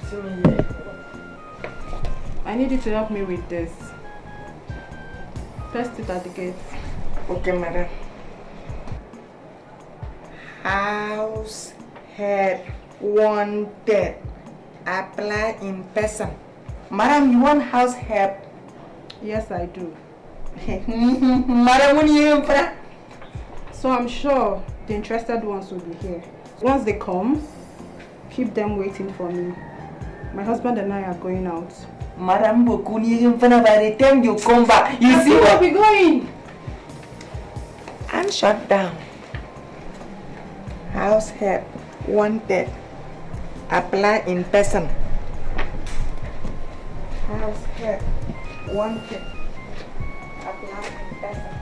See me here. I need you to help me with this. Paste it at the gate. Okay, madam. House head wanted. Apply in person. Madam, you want house help? Yes, I do. Madam, when you here? So I'm sure the interested ones will be here. Once they come, keep them waiting for me. My husband and I are going out. Madam, by the time you come back, you see where we going? And shut down. House help wanted. Apply in person. House help wanted. Apply in person.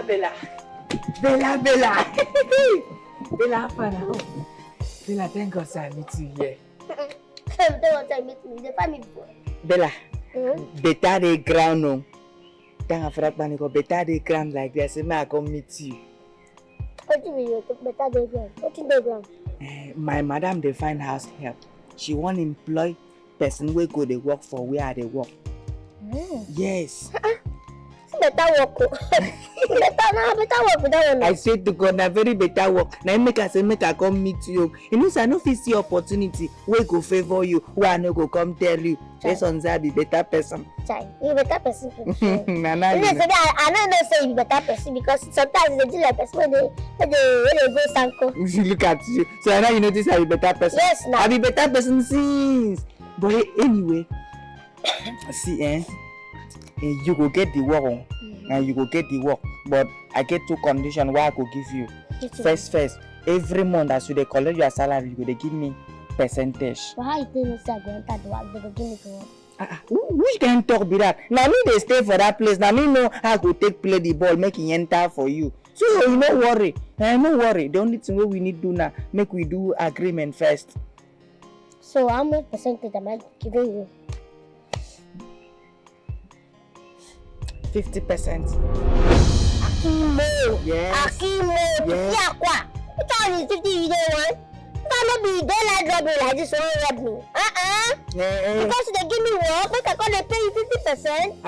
Bella. Bella, Fana. Bella, thank God I meet you here. Bella, better the ground no. Thank God for that panic. Better the ground like this. I come meet you. What do you mean better the ground? What in the ground? My madam they find house help. She want employ person where go they work for where they work. Yes. Better work. better work with that one. I said to God, na very better work. Now make I come meet you. You know, I no fit see opportunity where go favor you, where I no go come tell you. This one's be better person. Chai, you better person. Nana, I don't say you better person because sometimes they do like person when they go sanko. Look at you. So now you notice I be better person. Yes, now. I be better person since. But anyway, see, you go get the work and you go get the work. But I get two conditions why I could give you. First, every month as you collect your salary, you go give me percentage. But how you tell me say I go enter the work, they go give me the work? Which can talk be that? Now me they stay for that place. Now me know how to play the ball, making enter for you. So you no worry. No worry. The only thing we need to do now, make we do agreement first. So how much percentage am I giving you? 50%. Akimbo. Yes. Akimbo. Yes. Yeah, what? What time is 50 you don't want? Don't be don't like drop me like this, won't rob me. Because they give me work, make I they pay you 50%.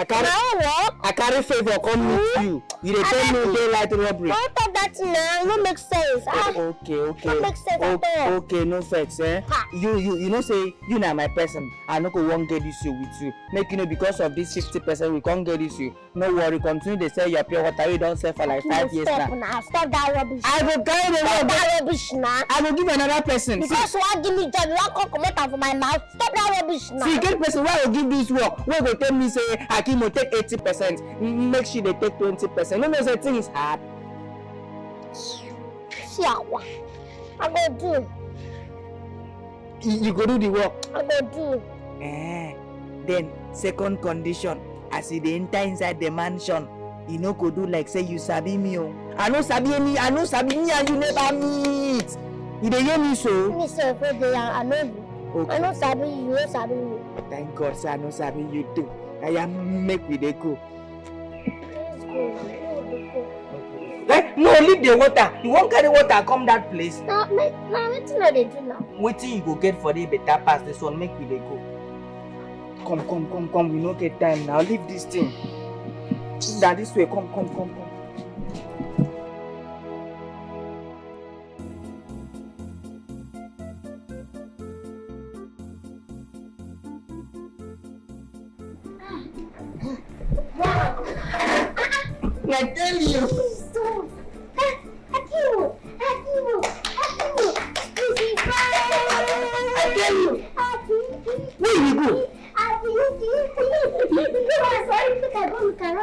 I carry favor come meet you. You dey tell me daylight robbery. Don't talk that now. It don't make sense. Okay. Don't make sense at all. Okay, no facts, You know say you na my person. I no go wan get this you with you. Make you know because of this 50% we can't get this you. No worry, continue to sell your pure water. You don't sell for like 5 years now. Stop that rubbish. I will carry the Stop that rubbish now. I will give another person. Because you want give me job, you want come out from my mouth. Stop that rubbish now. See, get person why will give this work. Why go tell me say Akimbo take 80%. Make sure they take 20%. No, the thing is hard. See, I go do. You go do the work. I go do. Then second condition, as you dey enter inside the mansion, you no go do like say you sabi me o. I no sabi me and you never meet. You dey hear me so? Me say for the I know you. Okay. I no sabi you, no sabi me. Thank God, sir, I no sabi you too. I am make we dey go. Let's go. No, leave the water. You won't carry water come that place. Now, wetin I dey do now? Wetin you go get for the better pass this one, make we dey go. Come. We no get time now. Leave this thing. That this way. Come. I tell you. Stop. Akimbo. I tell you. Where you go?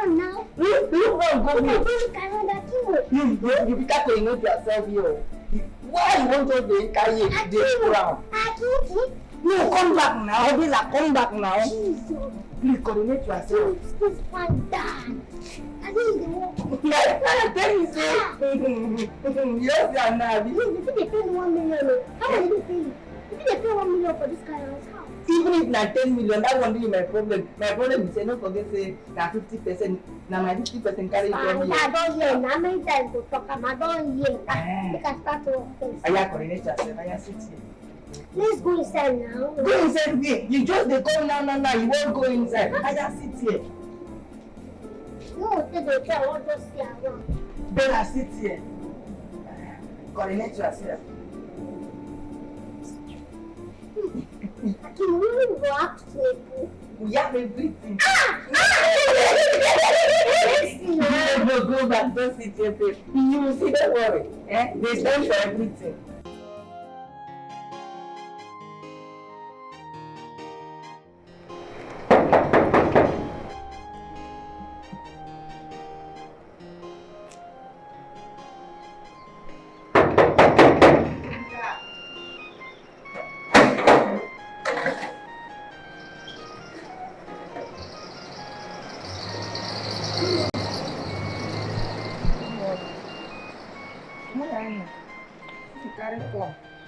Now. You can't ignore yourself here. Why you want to be carrying this crown? No, come back now. Obila, come back now. Please coordinate yourself. This one done. I need the work. Tell me, say. Yes, you are now. If they pay 1 million, how will they pay you? If they pay 1 million for this kind of house, even if na 10 million, that won't be my problem. My problem is say no forget say na 50%. Na my 50% carry from you. I don't hear. How many times to talk? I don't hear. Make us start to work first. Aya, coordinate yourself. Aya, sit here. Let's go inside now. Go inside where? You just dey come now. You won't go inside. Aya, sit here. No, take the car. I want to see around. Bella, sit here. Coordinate yourself. Can we go up to people? We have everything. Go back. Don't sit here, babe. You will see, don't worry. They stand for everything.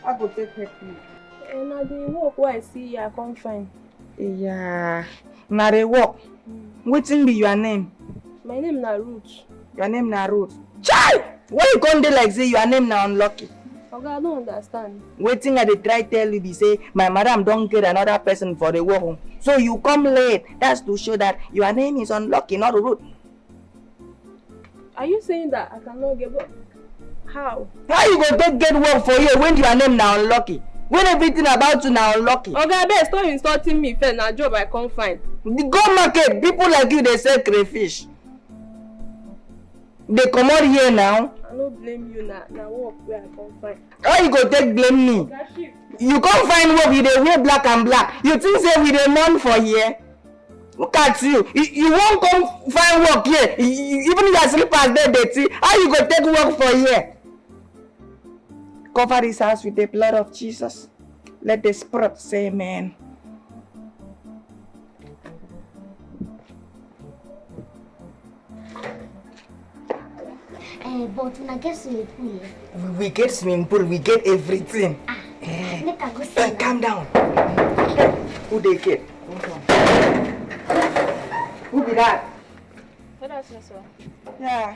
I go take help you. And I do work where I see you, I come find. Yeah, na dey work. Wetin be your name? My name na Ruth. Your name na Ruth. Chai! Why you come dey like say your name na unlucky? Okay, I don't understand. Wetin I dey try tell you be say my madam don get another person for the work. So you come late. That's to show that your name is unlucky, not Ruth. Are you saying that I cannot get work? How? How you go take get work for you when your name na unlucky? When everything about you na unlucky? Okay, I beg stop insulting me first. Na job I come find. Go market, people like you they sell crayfish. They come out here now. I no blame you na work where I come find. How you go take blame me? Okay, You come find work, you dey wear black and black. You think say we dey mourn for here? Look at you. You won't come find work here. Even your slippers dey dirty. How you go take work for here? Cover this house with the blood of Jesus. Let the Spirit say amen. But when I get swimming pool, We get swimming pool, we get everything. make I go see. Calm down. Who they get? Who be that? Good afternoon, sir. Yeah.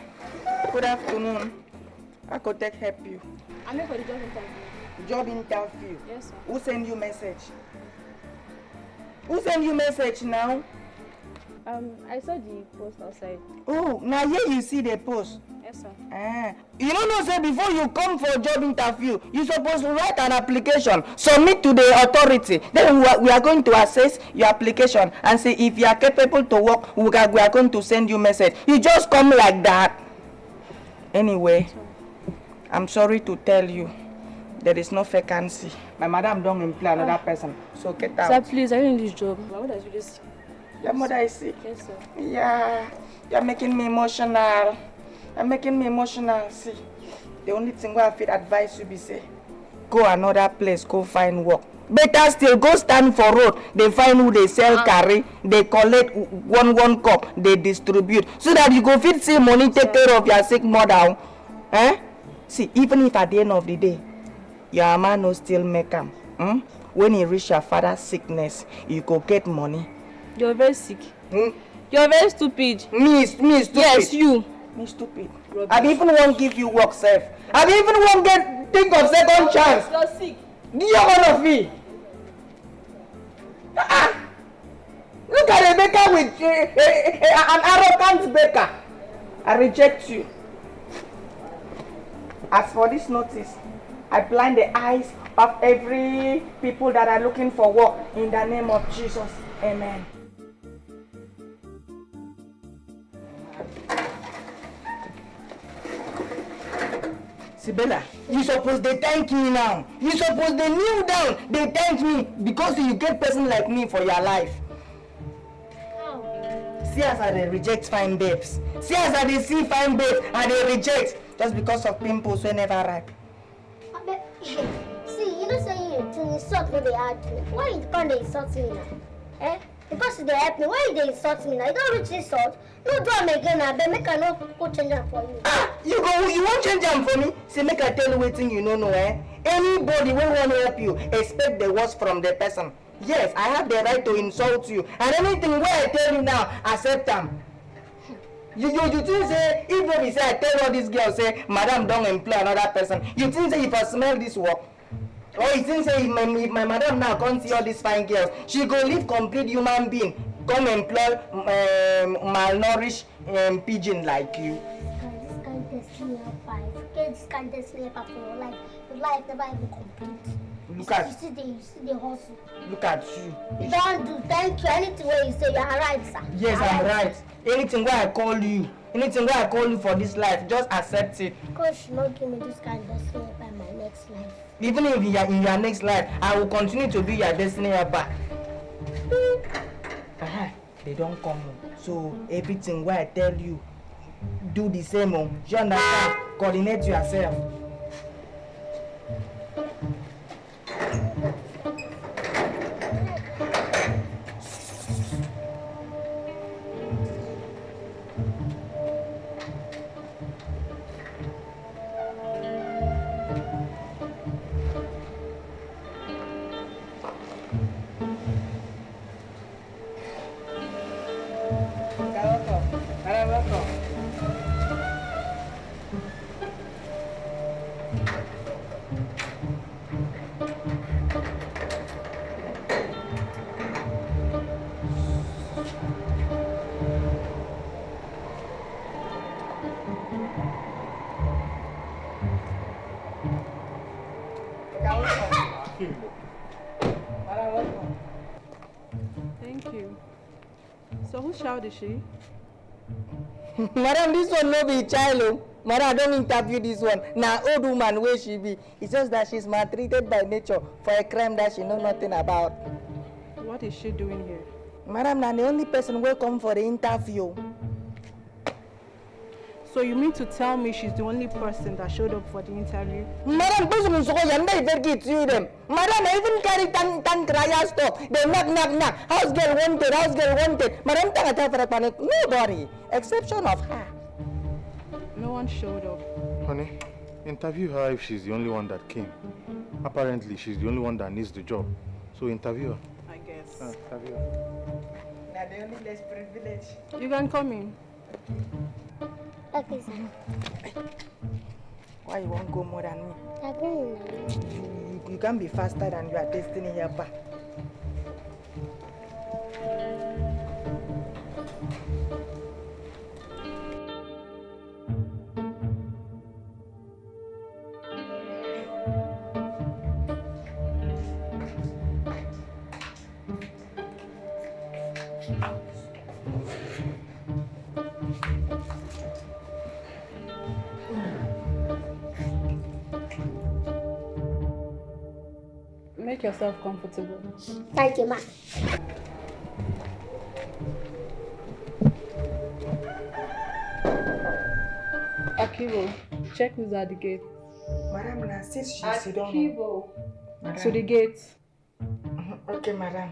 Good afternoon. I could take help you. I'm here for the job interview. Job interview. Yes, sir. Who send you message? Who send you message now? I saw the post outside. Oh, now here you see the post. Yes, sir. You don't know, say before you come for a job interview, you're supposed to write an application, submit to the authority. Then we are going to assess your application and see if you are capable to work. We are going to send you message. You just come like that. Anyway, I'm sorry to tell you, there is no vacancy. My madam don't employ another person, so get out. Sir, please, I need this job. My mother is really sick. Your mother is sick. Yes, sir. Yeah, you're making me emotional. You're making me emotional. See, the only thing I feel advise you be say, go another place, go find work. Better still, go stand for road. They find who they sell carry. They collect one cup. They distribute so that you go fit see money take care of your sick mother. Eh? See, even if at the end of the day, your man no still make am. When you reach your father's sickness, you go get money. You're very sick. You're very stupid. Me stupid. Yes, you. Me stupid. I even won't give you work safe. I even won't think of second chance. You're sick. You're one of me. Look at a baker with an arrogant baker. I reject you. As for this notice, I blind the eyes of every people that are looking for work in the name of Jesus. Amen. Sibella, you supposed to thank me now. You supposed to kneel down. They thank me because you get person like me for your life. See as I they reject fine babes. See as I they see fine babes and they reject just because of pimples when never ripe. See, you know say you to insult me they add me. Why you can't they insult me now? Eh? Because they help me. Why you they insult me now? You don't reach insult. No do am again now. Then make I no go change them for you. You won't change them for me? See, make I tell you waiting you know, eh? Anybody will want to help you, expect the worst from the person. Yes, I have the right to insult you. And anything where I tell you now, accept them. You think say, if we say I tell all these girls say, madam don't employ another person, you think say if I smell this work, or you think say if my madam now can't see all these fine girls, she go live complete human being, come employ malnourished pigeon like you. This kind destiny helper. This kind destiny helper for your life. Your life never even complete. Look at you see the hustle. Look at you. You don't do thank you. Anything where you say you're right, sir. Yes, I'm right. Anything where I call you for this life, just accept it. God should not give me this kind of destiny helper in my next life. Even if you are in your next life, I will continue to be your destiny helper. They don't come. So everything where I tell you, do the same. You understand? Coordinate yourself. Thank you. So whose child is she? Madam, this one no be child. Madam, don't interview this one. Now old woman where she be. It's just that she's maltreated by nature for a crime that she know nothing about. What is she doing here? Madam, now the only person will come for the interview. So you mean to tell me she's the only person that showed up for the interview? Madam, person so you never forget you them. Madam, I even carry tan cryer stuff. They knock. House girl wanted. Madam, nobody, exception of her. No one showed up. Honey, interview her if she's the only one that came. Apparently, she's the only one that needs the job. So interview her. I guess. Interview her. Now the only less privileged. You can come in. Okay, sir. Why you won't go more than me? I'm going now. You can be faster than your destiny helper. Make yourself comfortable. Thank you, ma. Akimbo, check who's at the gate. Madam, na since she sit down. Akimbo. Madam. To the gate. Okay, madam.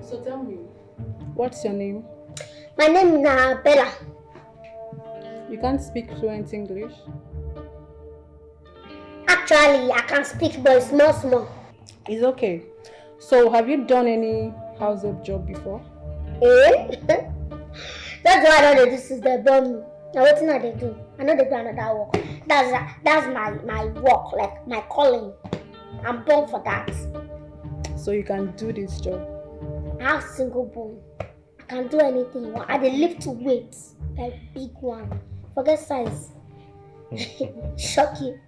So tell me, what's your name? My name is Bella. You can't speak fluent English. Actually, I can speak, but it's small. It's okay. So have you done any house help job before? Eh? That's why I know this is the bomb. Now what are they do? I know they do another work. That's my work, like my calling. I'm born for that. So you can do this job. I have single bone. I can do anything you want. I dey lift weights, like big one. Forget size. Shock you.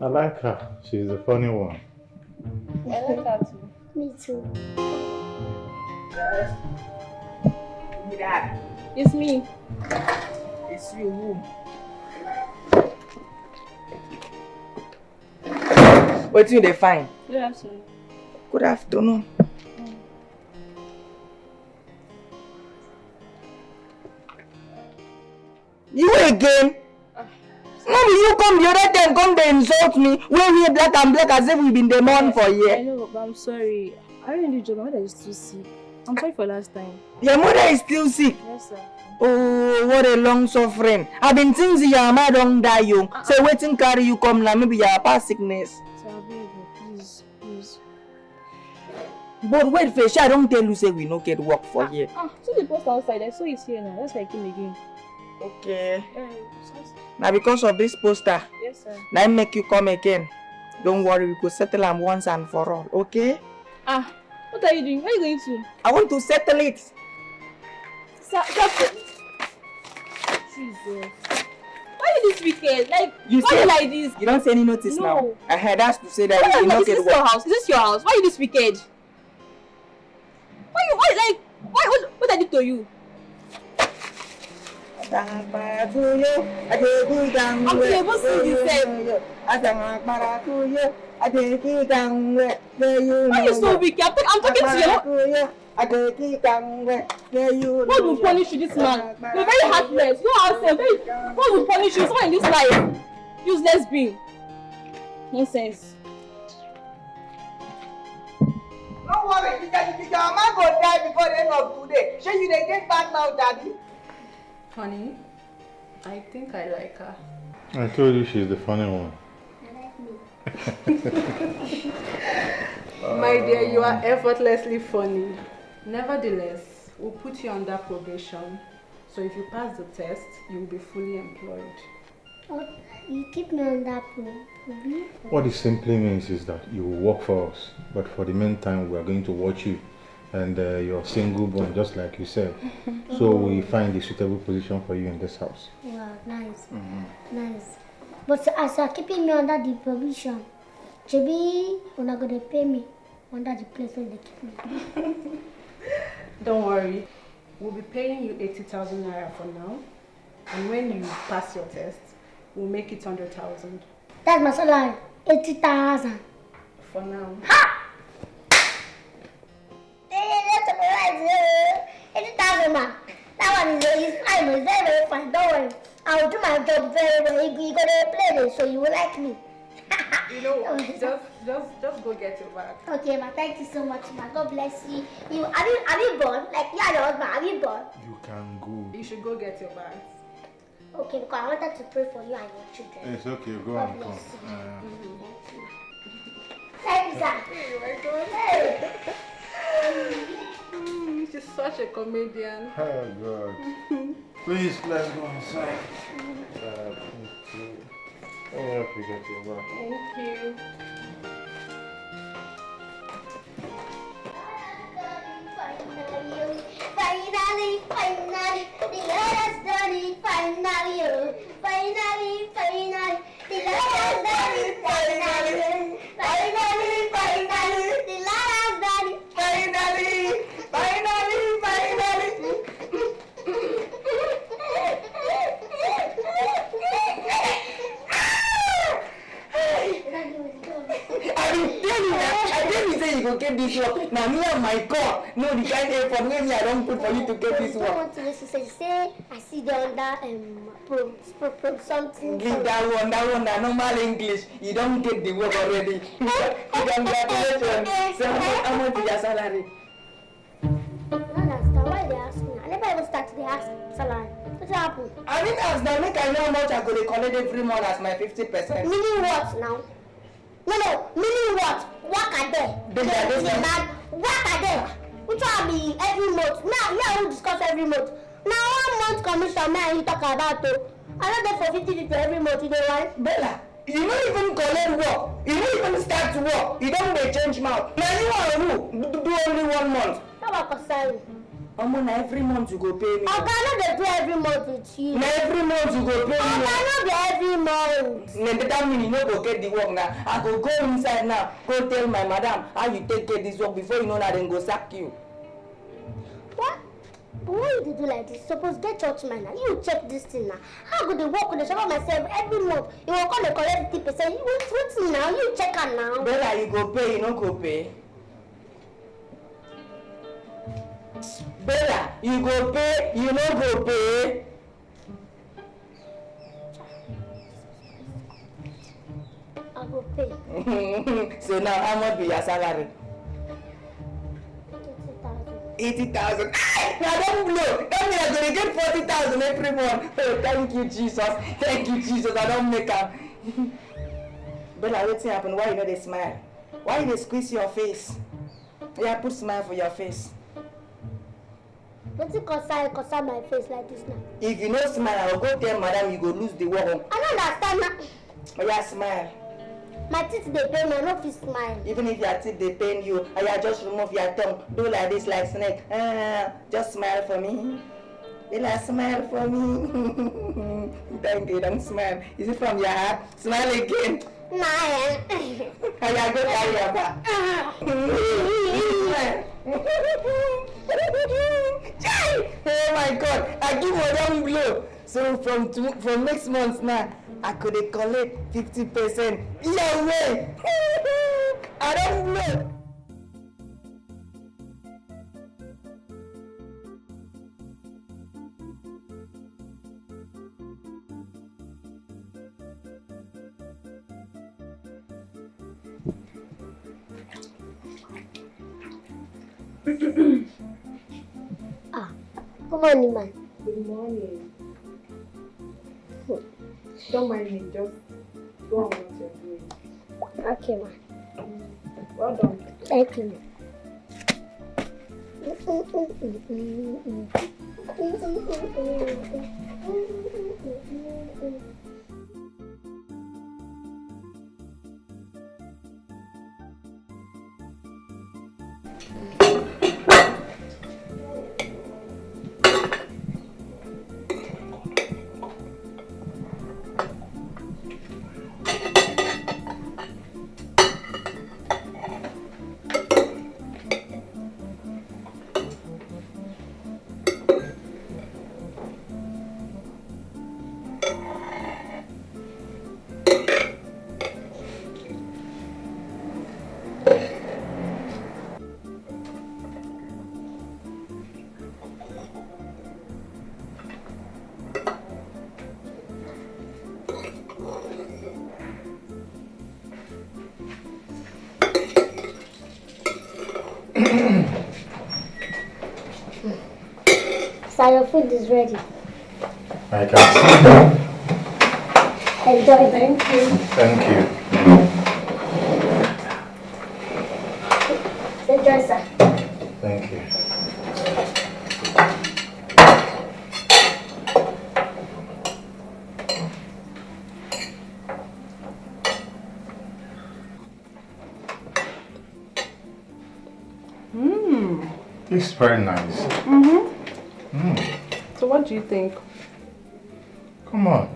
I like her. She's a funny one. I like that too. Me too. Dad, It's me. it's you. Who? What do they find? Good afternoon. Good afternoon. You again? Maybe you come the other time, come to insult me. We black and black as if we've been the mourn for I years. know, but I'm sorry. I didn't do the job. My mother is too sick. I'm sorry for last time. Your mother is still sick. Yes, sir. Oh, what a long suffering. I've been thinking your mother don't die young. So waiting carry you come now, maybe you're past sickness. Sir, baby, please. But wait, Fish, I don't tell you say we no get work for you. See the post outside. I saw it here now. That's why I came again. Okay. Sir. Now because of this poster, Yes, sir. now I make you come again. Don't worry, we could settle them once and for all, okay? What are you doing? Where are you going to? I want to settle it. Sir, Jesus. Why you this wicked? Like, You why say- you like this? You don't say any notice No. now. I heard us to say that Why we you not like, get is this your work. house? Is this your house? Why you this wicked? What I did to you? I'm able to see this. Why you so wicked? I'm talking to you. God will punish you, this man. You're very heartless. You are God will punish you. Someone in this life. Useless being. Nonsense. Don't worry, your man go die before the end of today. Sure you dey get back now, daddy. Honey, I think I like her. I told you she's the funny one. My dear, you are effortlessly funny. Nevertheless, we'll put you under probation. So if you pass the test, you will be fully employed. Oh, you keep me on that probation. What it simply means is that you will work for us, but for the meantime, we are going to watch you. And you're single born, just like you said. So we find a suitable position for you in this house. Wow, nice. Nice. But as you are keeping me under the probation, Chibi, you're not going to pay me under the place where they keep me. Don't worry. We'll be paying you 80,000 naira for now. And when you pass your test, we'll make it 100,000. That's my salary, 80,000. For now. That's right. 80,000, man. That one is fine. It's very, very fine. Don't worry. I will do my job very well. You're going to play this, so you will like me. You know, just go get your bag. Okay, ma. Thank you so much, ma. God bless you. Have you born? Like, you and your husband, have you born? You can go. You should go get your bags. Okay, because I wanted to pray for you and your children. It's okay, go God on, come. bless you. Thank you, sir. She's such a comedian. Oh, God. Please, let's go inside. Let me help you get your bag. Thank you. Finally, the Lord has done it. Finally, the Lord has done it. Finally, the Lord has done it. Finally. get this work. Now me and my God, no, the kind of effort maybe I don't put for you to get this I don't work. want to listen. Say, I see the under something. Leave that one, that normal English. You don't get the work already. Congratulations. So how much is your salary? I don't understand why they ask me. I never even started the ask salary. What happened? I didn't ask them, make I know how much I go to collect every month as my 50%. Meaning what now? No, meaning what? Work are there. Work are there. Which one be every month? Now, yeah, we discuss every month. Now, 1 month commission, now you talk about too. I know that for 50 every month, you know why? Bella, you don't even collect work. You don't even start to work. You don't dey change mouth. Now you are who? Do only 1 month. How about concern? Omo, na every month you go pay me. I cannot do every month with you. Na every month you go pay me. I cannot do every month. Na that mean you no go get the work now. I go inside now, go tell my madam how you take care this work before you know that then go sack you. What? But why you do like this? Suppose get churchman now. You check this thing now. How go they work with the shop myself every month? You will come and collect 50%. You wait now. You check her now. Bella, you go pay, you no go pay. Bella, you go pay, you no go pay. I go pay. So now how much be your salary? 80,000. 80,000. Now don't blow. That means I'm gonna get 40,000 every month. Oh, thank you, Jesus. Thank you, Jesus. I don't make up. Bella, what's happened? Why you know they smile? Why you they squeeze your face? Yeah, put smile for your face. What's it concern my face like this now? If you no smile, I will go tell madam you go lose the work. I don't understand now. Oh, yeah, smile. My teeth they pain me, I no fit smile. Even if your teeth they pain you, oh, yeah, just remove your tongue. Do like this, like snake. Just smile for me. Bella, smile for me. Thank you, don't smile. Is it from your heart? Smile again. Nah. Oh, yeah, go carry your back. Oh my God, I give one blow. So from next month now, I could collect 50%. Yeah, way. I don't blow. Good morning, man. Good morning. Don't mind me, just go on what you're doing. Okay, man. Well done. Thank you. So your food is ready. I can see that. Enjoy. Thank you. Thank you. Enjoy, sir. Thank you. It's very nice. So what do you think? Come on.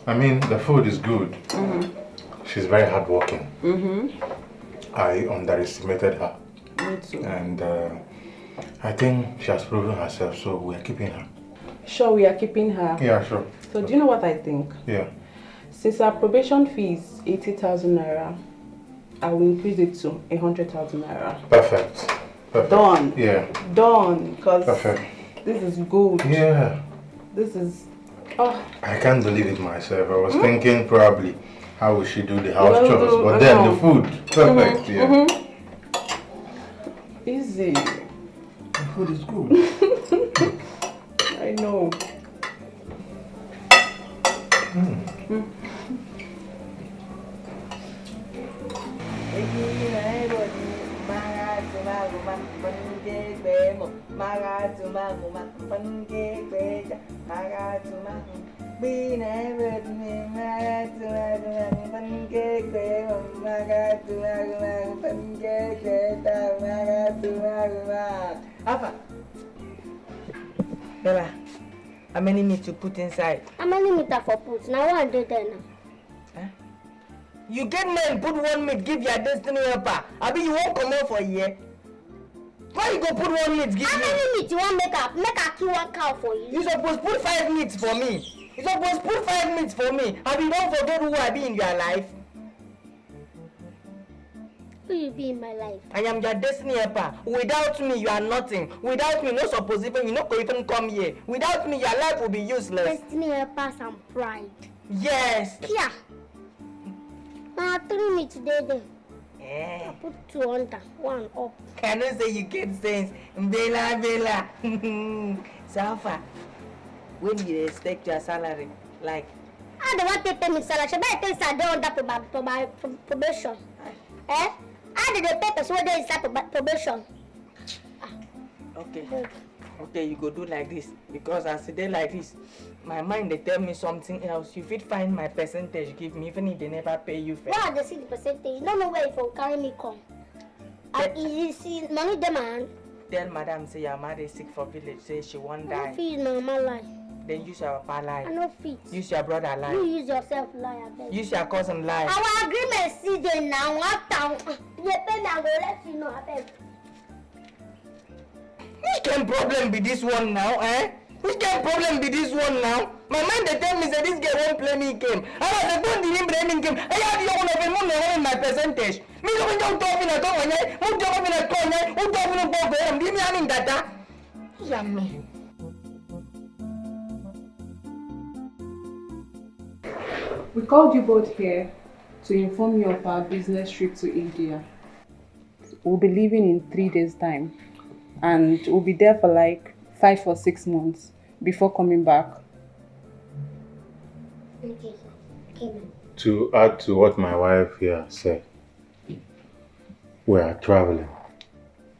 I mean, the food is good. She's very hardworking. I underestimated her. Me too. And I think she has proven herself, so we are keeping her. Sure, we are keeping her. Yeah, sure. So do you know what I think? Yeah. Since our probation fee is 80,000 naira, I will increase it to 100,000 naira. Perfect. Perfect. Done. Yeah. Done. Because Perfect. this is good. Yeah. This is... Oh. I can't believe it myself. I was thinking probably how we should do the house chores, but then the food. Perfect. Yeah. Easy. The food is good. I know. Bella, how many meat to put inside? How many meat I for put? Now what I do there now? Huh? You get men put one meat, give your destiny helper. I mean you won't come out for a year. Why you go put one meat, give How me? many meat you want make a kill one cow for you? You supposed put 5 meats for me. You supposed put 5 meats for me. I mean don't forget who I be in your life. Who you be in my life? I am your destiny helper. Without me, you are nothing. Without me, no suppose even you no go even come here. Without me, your life will be useless. Destiny helpers and pride. Yes. Yeah. 3 meat today then. Eh. I put 2 under, 1 up. Can you say you get sense? Bella, Bella. So how far? When you expect your salary? Like? I don't want to pay me salary. Should I tell you under probation? Eh? How did they pay person when they start probation? Okay. Okay, you go do like this. Because as they like this, my mind they tell me something else. You fit find my percentage, give me, even if they never pay you first. Why they see the percentage? You don't know where it will carry me come. And you see money demand. Tell madam say your mother is sick for village, say she won't I die. don't feel my mama lie. Then use your papa I lie. no fit. Use your brother You lie. use yourself lie, I beg. Use your cousin lie. Our agreement see there now. What time? You pay me, I go let you know, I beg. Which kind problem be this one now, eh? Which kind problem be this one now? My mind they tell me say this girl won't play me game. I was like, don't even play me game. I have your own of my percentage. Me don't talk in a tongue, eh? Who talk in a tongue, eh? Who talk in a book, eh? Give me I mean that. Yummy. We called you both here to inform you of our business trip to India. We'll be leaving in 3 days' time, and we'll be there for like 5 or 6 months before coming back. Okay, sir. To add to what my wife here said, we are traveling.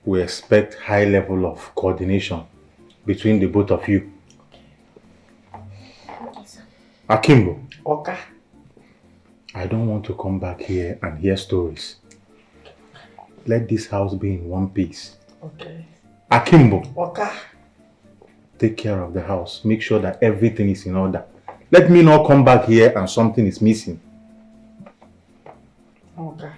We expect high level of coordination between the both of you. Okay, sir. Akimbo. Okay. I don't want to come back here and hear stories. Let this house be in one piece. Okay. Akimbo, Okay. take care of the house. Make sure that everything is in order. Let me not come back here and something is missing. Okay.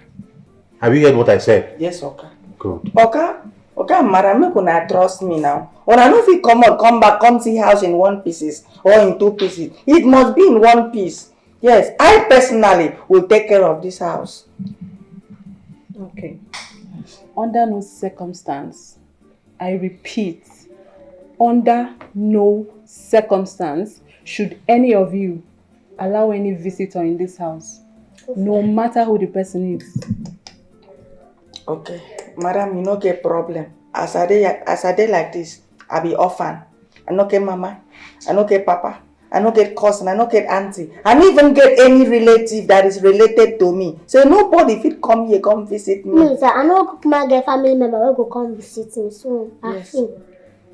Have you heard what I said? Yes, okay. Good. Okay, madam, make una trust me now. When I know if you come back, come see house in 1 pieces or in 2 pieces. It must be in 1 piece. Yes, I personally will take care of this house. Okay. Under no circumstance, I repeat, under no circumstance should any of you allow any visitor in this house, no matter who the person is. Okay, madam, you no get problem. As I dey like this, I be orphan. I no get mama, I no get papa, I no get cousin, I no get auntie. I no even get any relative that is related to me. So nobody fit come here, come visit me. Me, sir, I know my get family member will go come visit me soon. Yes.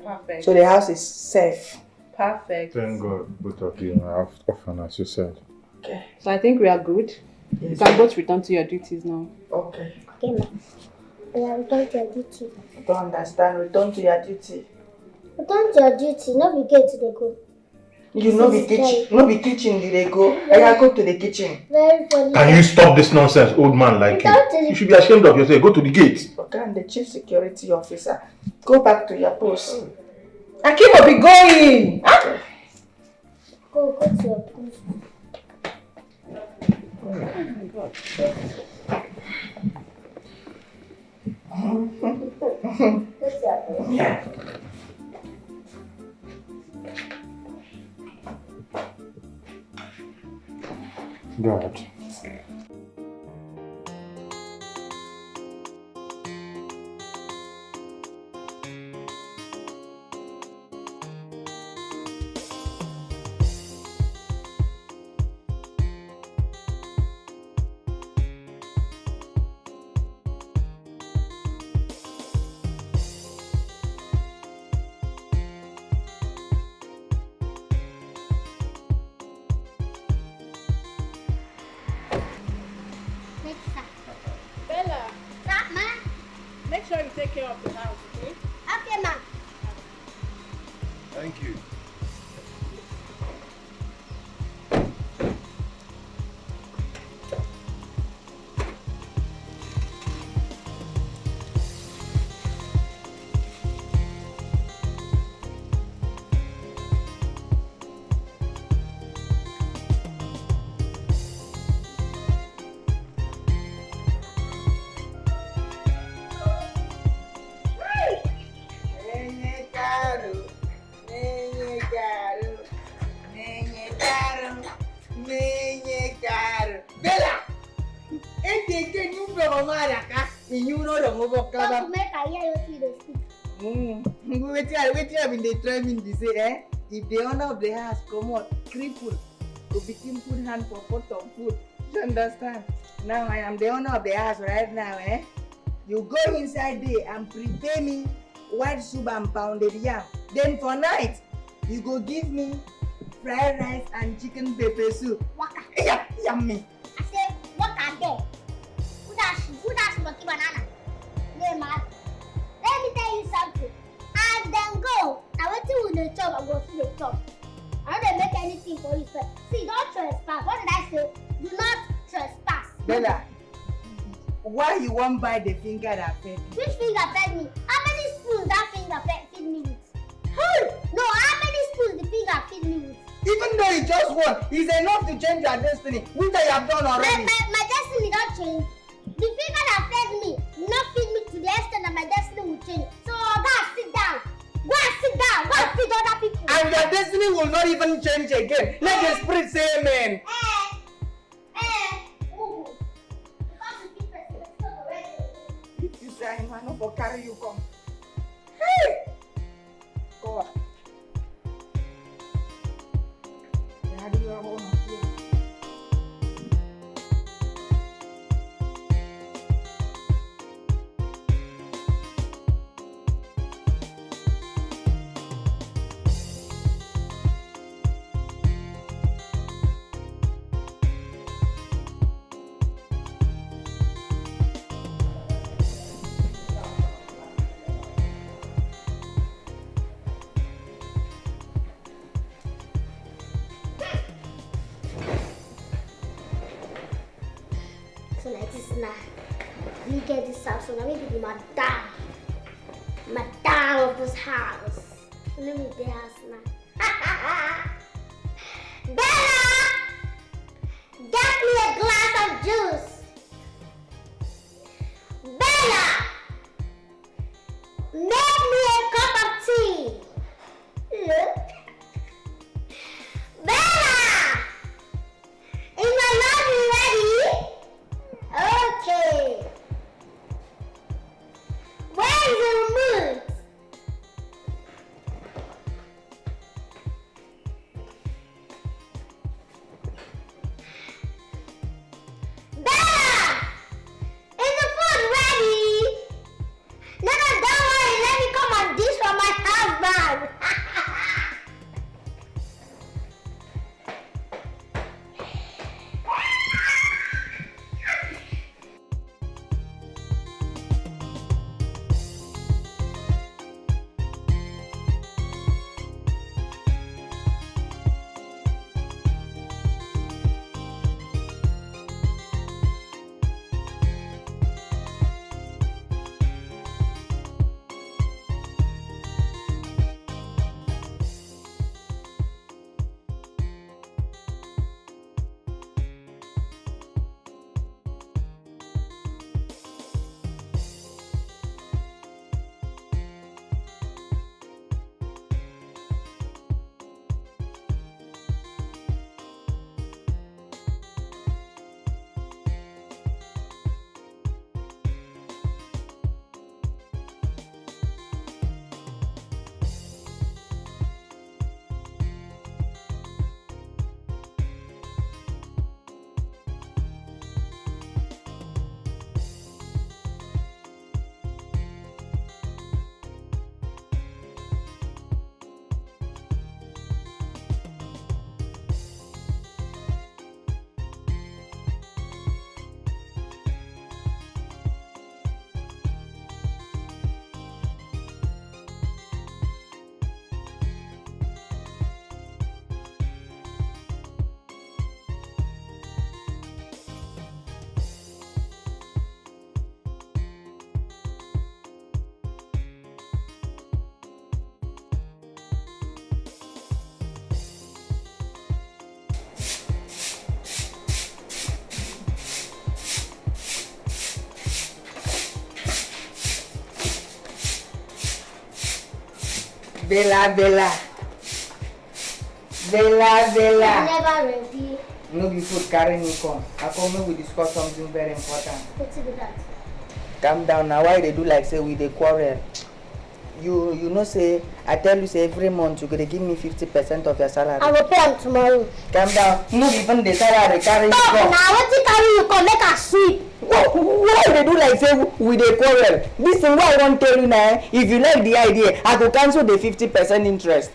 Perfect. So the house is safe. Perfect. Thank God, both of you are often, as you said. Okay. So I think we are good. Yes. You can both return to your duties now. Okay. Okay, ma'am. Yeah, return to your duty. Don't understand. Return to your duty. Return to your duty. No be get to the go. You no be kitchen. No be kitchen. Did they go? I gotta go to the kitchen. Very funny. Can you stop this nonsense, old man like you? You should be ashamed of yourself. Go to the gate. Okay, I'm the chief security officer. Go back to your post. Akimbo, be going. Huh? Go to your post. Oh my God. Yeah. God. Bella, Stop, ma. make sure you take care of the house, okay? Okay, ma. Thank you. Bella! Ente ke you from Maraka? You know the move of Don't cover. make I hear you see the speak. Wait, I've been trying to say, eh? If the owner of the house come out, cripple, go begin put hand for pot of food. You understand? Now I am the owner of the house right now, eh? You go inside there and prepare me white soup and pounded yam. Then for night, you go give me fried rice and chicken pepper soup. Waka. Yeah, yummy. I said, what are they? Who does monkey banana? Yeah, man. Let me tell you something. And then go. I went to the job and go to the job. I don't make anything for you, sir. See, don't trespass. What did I say? Do not trespass. Bella, why you won't buy the finger that fed you? Which finger fed me? How many spoons that finger feed me with? No, how many spoons the finger feed me with? Even though it's just one, it's enough to change your destiny, which I have done already. My destiny don't change. The finger that fed me will not feed me to the extent that my destiny will change. So go and sit down. Go and sit down. Go and feed other people. And your destiny will not even change again. Let the spirit say amen. Ooh. Because you keep pressing the already. If you say I'm not for carry you come. Hey! Go on. Daddy, you are home. So like this now. We get this house, so now we be madam. Madam of this house. So let me the house now. Bella! Get me a glass of juice. Bella! Make me a cup of tea. Look. Bella! Is my laundry ready? Okay. Where's the remote? Bella! Is the food ready? No, don't worry. Let me Bella. I'm never ready. No be food carry me come. I come make we discuss something very important. What's with that? Calm down now. Why they do like say we dey quarrel? You know say I tell you say every month you gonna give me 50% of your salary. I will pay am tomorrow. Calm down. No even the salary carry you Stop come. now. Wetin carry you come make I sweep? Why they do like say we dey quarrel? This thing what I wan tell you now. If you like the idea, I go cancel the 50% interest.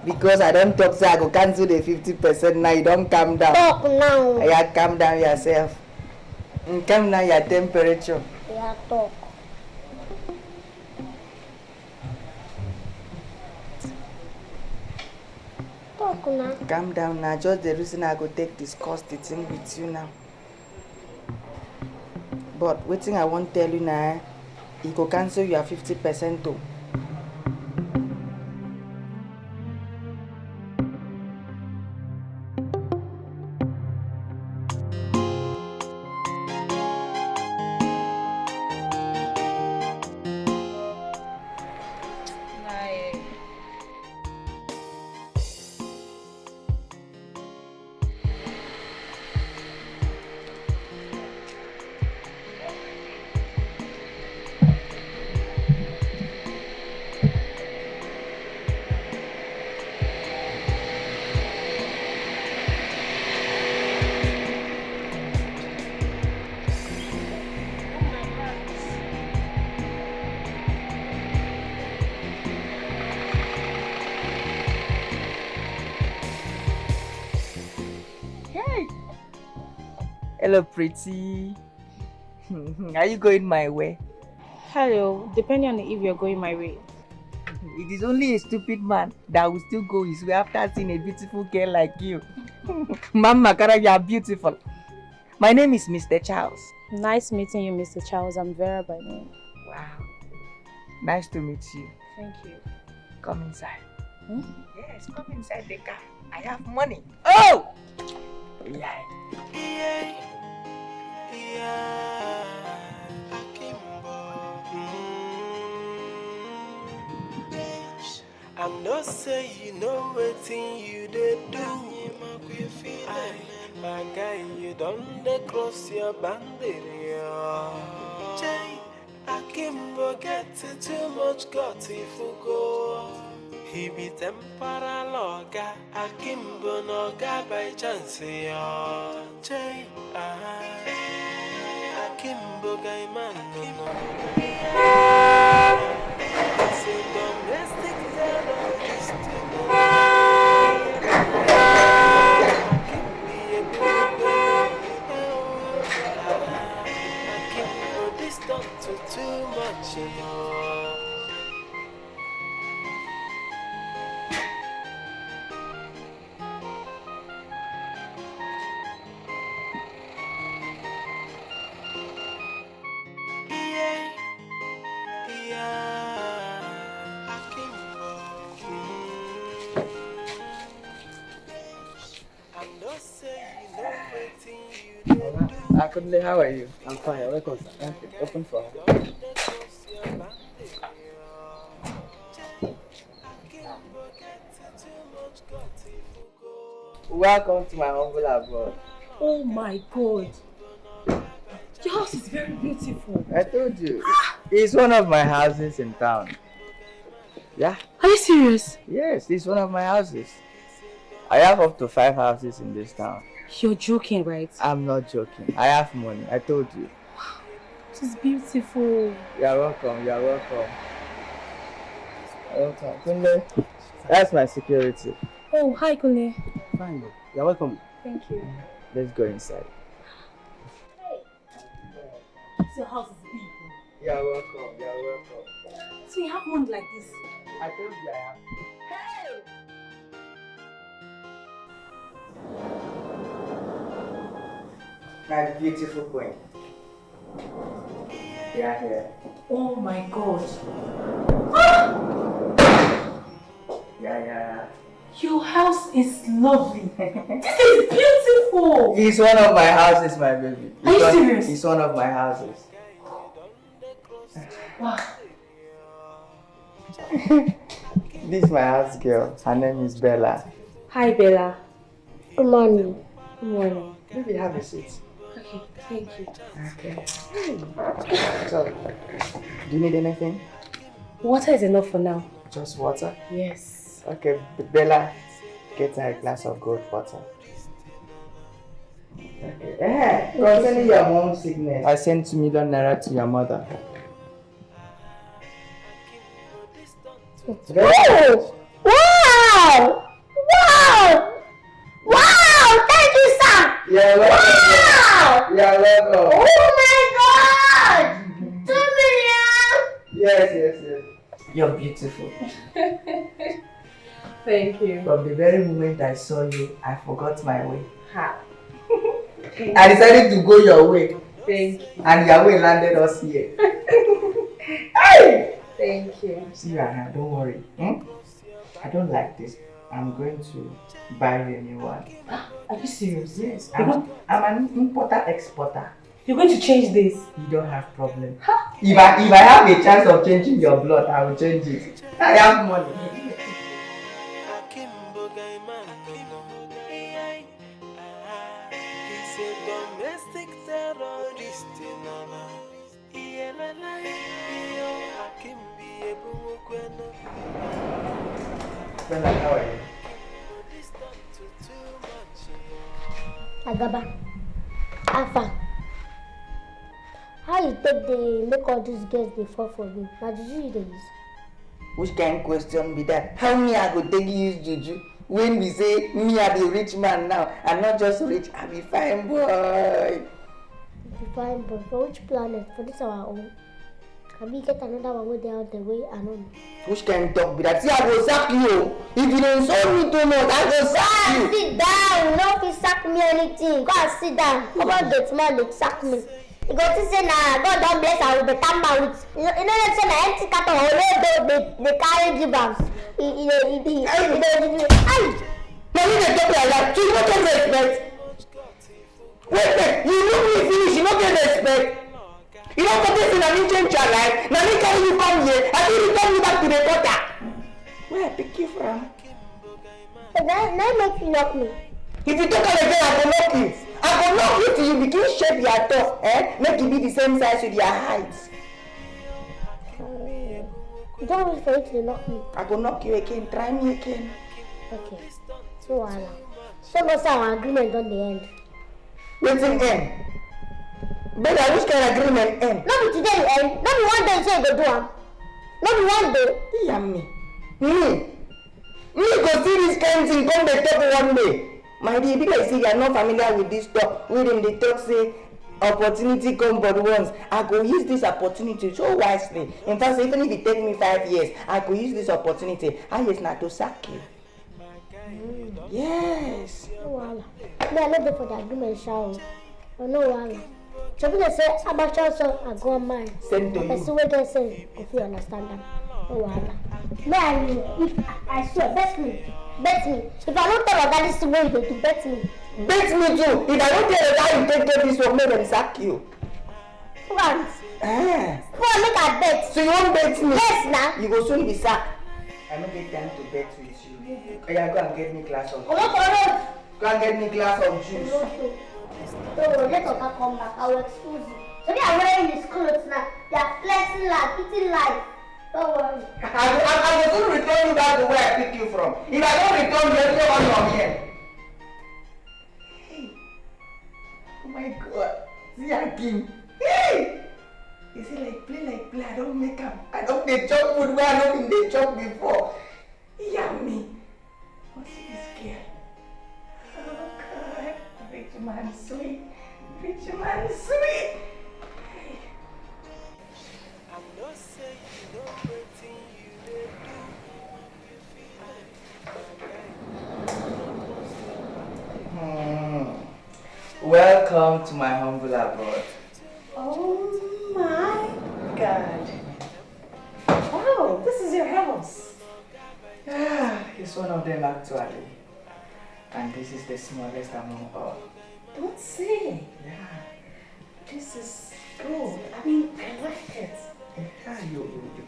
Because I don't talk, so I go cancel the 50%. Now you don't calm down. Talk now. Yeah, calm down yourself. Calm down your temperature. Yeah, talk. Talk now. Calm down now. Just the reason I go take discuss the thing with you now. But what thing I won't tell you now, you go cancel your 50% too. Hello, pretty. Are you going my way? Hello, depending on if you're going my way. It is only a stupid man that will still go his way after seeing a beautiful girl like you. Mama, Kara, you are beautiful. My name is Mr. Charles. Nice meeting you, Mr. Charles. I'm Vera by name. Wow. Nice to meet you. Thank you. Come inside. Hmm? Yes, come inside the car. I have money. Oh! Yeah. I'm not say you know wetin you dey do. My guy, you don't dey cross your boundary. Jay, Akimbo get too much gut if you go. He be temporal oga, Akimbo no ga by chance. Jay, Akimbo guy man no. Say domestic terrorist. Akimbo this talk too much, Akundle, how are you? I'm fine, welcome sir. Okay, open for her. Welcome to my humble abode. Oh my God. Your house is very beautiful. I told you. It's one of my houses in town. Yeah? Are you serious? Yes, it's one of my houses. I have up to 5 houses in this town. You're joking, right? I'm not joking. I have money. I told you. It is beautiful. You're welcome. You're welcome. Welcome. Kunle, that's my security. Oh, hi, Kunle. Fine, you're welcome. Thank you. Let's go inside. Your house is big. You're welcome. You're welcome. So you have money like this? I told you I have. My beautiful queen. Yeah, here. Oh my God. Yeah. Your house is lovely. This is beautiful. beautiful. It's one of my houses, my baby. Are you serious? It's one of my houses. Wow. This is my house girl. Her name is Bella. Hi, Bella. Good morning. Good morning. Maybe have a seat. Okay, thank you. Okay. So, do you need anything? Water is enough for now. Just water? Yes. Okay, Bella, get her a glass of cold water. Okay. Concerning your mom's sickness, I sent 2 million naira to your mother. Oh! Wow! Wow! Wow! Thank you, sir! You're welcome. Wow! You're welcome. Oh my God! 2 million! Yes. You're beautiful. Thank you. From the very moment I saw you, I forgot my way. Ha. I decided to go your way, Thank you. and your way landed us here. Hey! Thank you. See you around, don't worry. I don't like this. I'm going to buy you a new one. Are you serious? Yes, I'm an importer-exporter. You're going to change this? You don't have problem. If I have a chance of changing your blood, I will change it. I have money. Akimbo guy man, he's a domestic terrorist. Bella, how are you? Agaba. Alpha. How you take the make all these girls before for me? Now did you do this? Which kind of question be that? How me I go take use juju? When we say me I be rich man now, I'm not just rich, I be fine boy. You fine, but for which planet? For this our own. Can we get another one where they out the way? I don't know. Which kind of talk be that? See, I go sack you. If you don't insult me too much, I go sack you. Sit down. No fit sack me anything. Go and sit down. Come on, get man, they sack me. You go to say nah, God don't bless her with the tamba with. You know that say na empty carton they carry give us. Now you dey talk like that. You no get respect. Wait, you know me finish. You no get respect. You don't go this in and change your life. Now me carry you come here. I will return you back to the gutter. Where I pick you from? Now make you knock me. If you talk again, I go knock you. I go knock you till you begin shape your top, make it be the same size with your height. You don't wait for you to knock me. I go knock you again. Try me again. Okay. So wahala. So no say our agreement on the end. Wetin end? Brother, which kind of agreement end? No be today you end. No be one day you say you go do am. No be one day. Yeah, me go see this kind thing come dey talk one day. My dear, be like say you are not familiar with this talk. We dem dey talk say opportunity come but once. I go use this opportunity so wisely. In fact, even if it take me 5 years, I go use this opportunity. I just not to sack you. Yes. No wahala. Me I no dey for the agreement show. But no wahala. So people say Abacha so I go on mine. Send to Person you. wey dey say if you understand them. No wahala. Me and you, if I swear, bet me. If I don't tell Oga this way you dey do, bet me. Bet me too. If I don't tell you how you take this work, make them sack you. Once. Ah. Go on, make I bet. So you won't bet me? Yes, now. You go soon be sacked. I don't get time to bet with you. Yeah, go and get me glass of Come on, come on. Go and get me glass of juice. Don't worry, let Oga come back. I will expose you. So they are wearing these clothes now. They are flexing life, eating life. Don't worry. I will soon return you back to where I picked you from. If I don't return you, everyone from here. Hey. Oh my God. See Akim. Hey. Is it like play? I don't make up. I don't dey chop food where I don't dey chop before. Yummy. What's this girl? Oh God. Rich man sweet. I'm not saying you know everything you dey do. Welcome to my humble abode. Oh my God. Wow, this is your house. It's one of them actually. And this is the smallest among all. Let's see. Yeah. This is good. I mean, I like it. Yeah,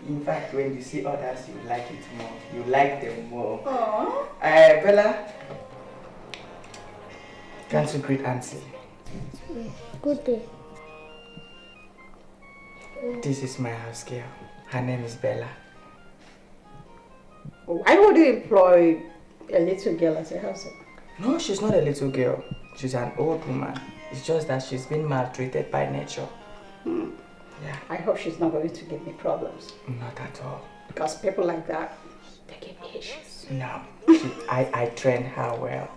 in fact, when you see others, you like it more. You like them more. Oh. Bella, can't you greet Auntie? Good day. This is my house girl. Her name is Bella. Why would you employ a little girl as a housewife? No, she's not a little girl. She's an old woman. It's just that she's been maltreated by nature. Yeah. I hope she's not going to give me problems. Not at all. Because people like that, they get issues. No. I trained her well.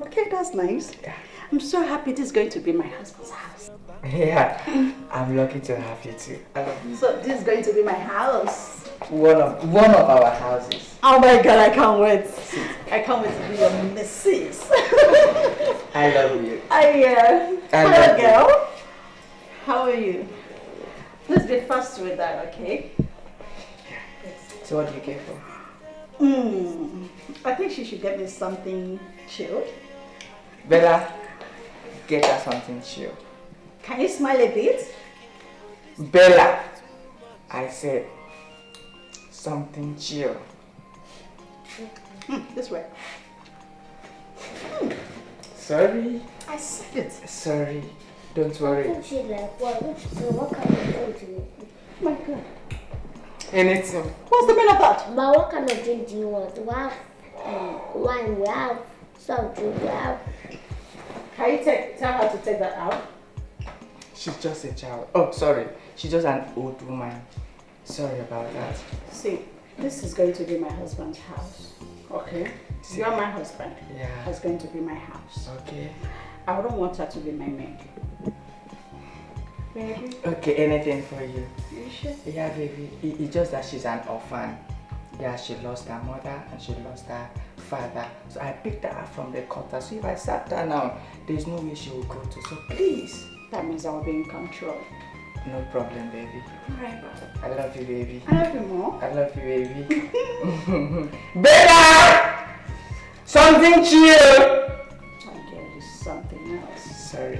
Okay, that's nice. Yeah. I'm so happy this is going to be my husband's house. Yeah. I'm lucky to have you too. So this is going to be my house. One of our houses. Oh my God, I can't wait. I can't wait to be your missus. I love you. Hello, girl. How are you? Let's be fast with that, okay? So what do you care for? I think she should get me something chilled. Bella, get her something chill. Can you smile a bit? Bella, I said something chill. This way. Sorry. I said it. Sorry. Don't worry. She like what kind of drink do you want? Oh my God. Anything. What's the meaning of that? But what kind of drink do you want? We have wine, we have soft drink, we have. Can you tell her to take that out? She's just a child. Oh, sorry. She's just an old woman. Sorry about that. See, this is going to be my husband's house. Okay? You're my husband. Yeah. It's going to be my house. Okay. I wouldn't want her to be my maid. Baby? Okay, anything for you. You sure? Yeah, baby. It's just that she's an orphan. Yeah, she lost her mother and she lost her father. So I picked her up from the gutter. So if I sat down now, there's no way she will go to. So please. That means I will be in control. No problem, baby. Alright. I love you, baby. I love you more. I love you, baby. Bella! Something chill! I'll get you something else. Sorry.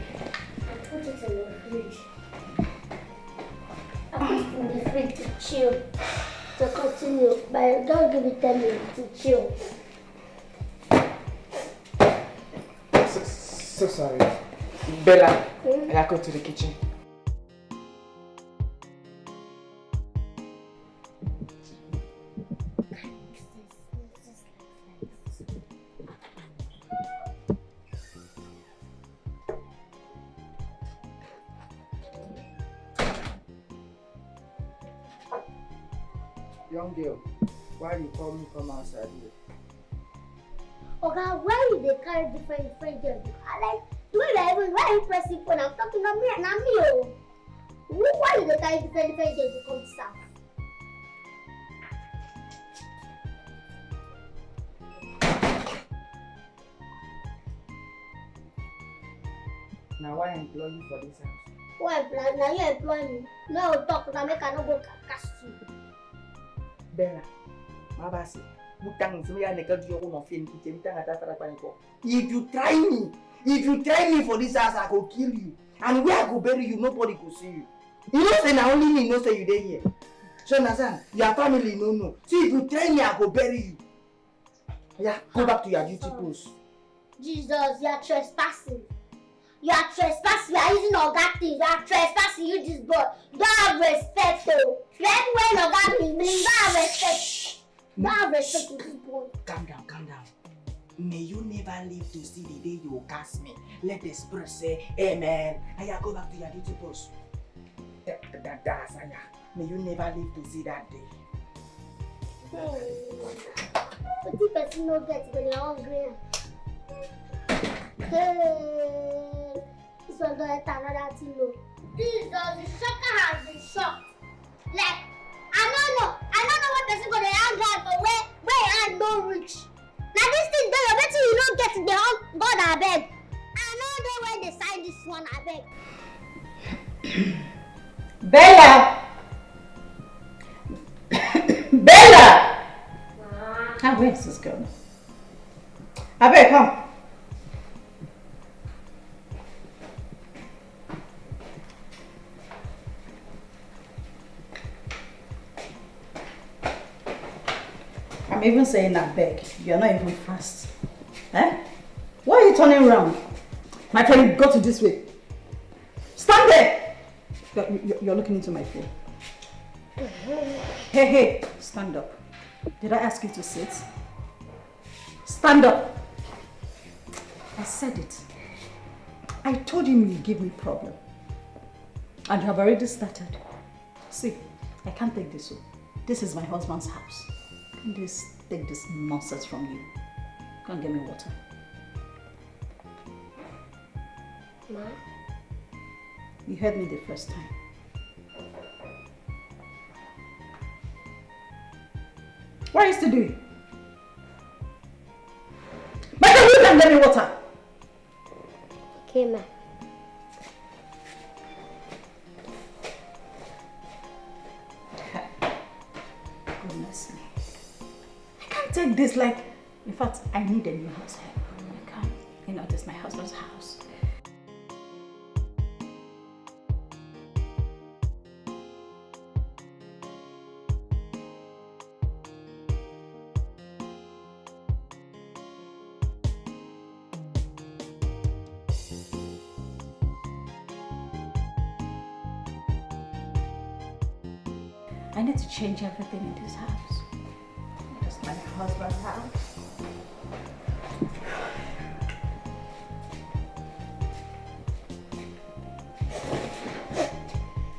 I put it in the fridge. I put it in the fridge to chill. To continue. But don't give it 10 minutes to chill. So sorry. Bella, I gotta go to the kitchen. Young girl, why you call me come outside here? Okay, why you they carry different girls? I like the way that why you pressing phone? I'm talking to me and I'm you. Why you they carry different girls to come to South? Now why employ you for this house? Why employ? Now you employ me. No talk because I make I no go cast you. Bella, my Bassey, if you try me for this house, I go kill you. And where I go bury you, nobody go see you. You know say na only me know say you dey here. So understand? Your family no. See if you try me, I go bury you. Yeah, go back to your duty post. Jesus, you are trespassing. You are trespassing. You are using Oga things. You are trespassing. You this boy. You don't have respect, though. You everywhere Oga me, you don't have respect. You don't have respect to this boy. Calm down. May you never live to see the day you will cast me. Let the spirit say, amen. Aya, go back to your duty post. That's Aya. May you never live to see that day. But the person no get when you're hungry. Hey, this one don't let another thing know. Jesus, the shocker has been shocked. Like, I don't know what person gonna hang out for where hand no reach. Now this thing there, I bet you don't get the hung God I beg. I know they when they sign this one I beg. Bella! Bella! Ah, where's this girl? I better come. even saying I beg. You're not even fast. Eh? Why are you turning around? My friend, go to this way. Stand there! You're looking into my phone. Hey, stand up. Did I ask you to sit? Stand up! I said it. I told him you give me problem. And you have already started. See, I can't take this. This is my husband's house. Can't just take this nonsense from you. Come get me water. Ma? You heard me the first time. What are you still doing? But you can get me water. Okay, ma. Goodness me. I can't take this like, in fact, I need a new house help. I can't. You know, this is my husband's house. I need to change everything in this house. It's my husband's house.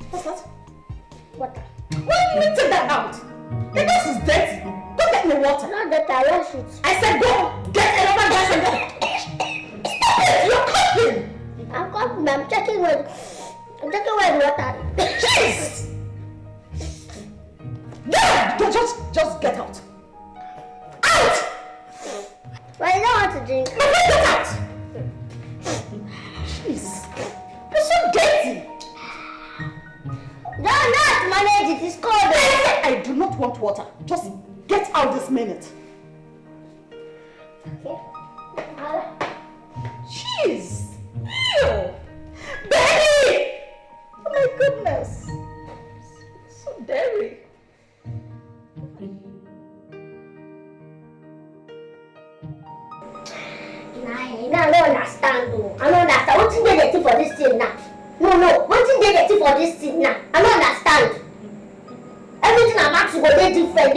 What's that? Water. Why did you take that out? The gas is dirty. Go get me water. Not that I wash it. I said go get another gas and go. Stop it! You're coughing! I'm coughing. I'm checking where the water is. Jesus! Yeah! Just get out. Out! But I don't want to drink. Get out! Jeez. You're so dirty. No, not manage it. It's cold. I do not want water. Just get out this minute. Okay. Jeez. Ew. Baby! Oh my goodness. So dirty. I don't understand though. I don't understand. What did they do for this thing now? No. What did they do for this thing now? I don't understand. Everything I'm asking go dey different.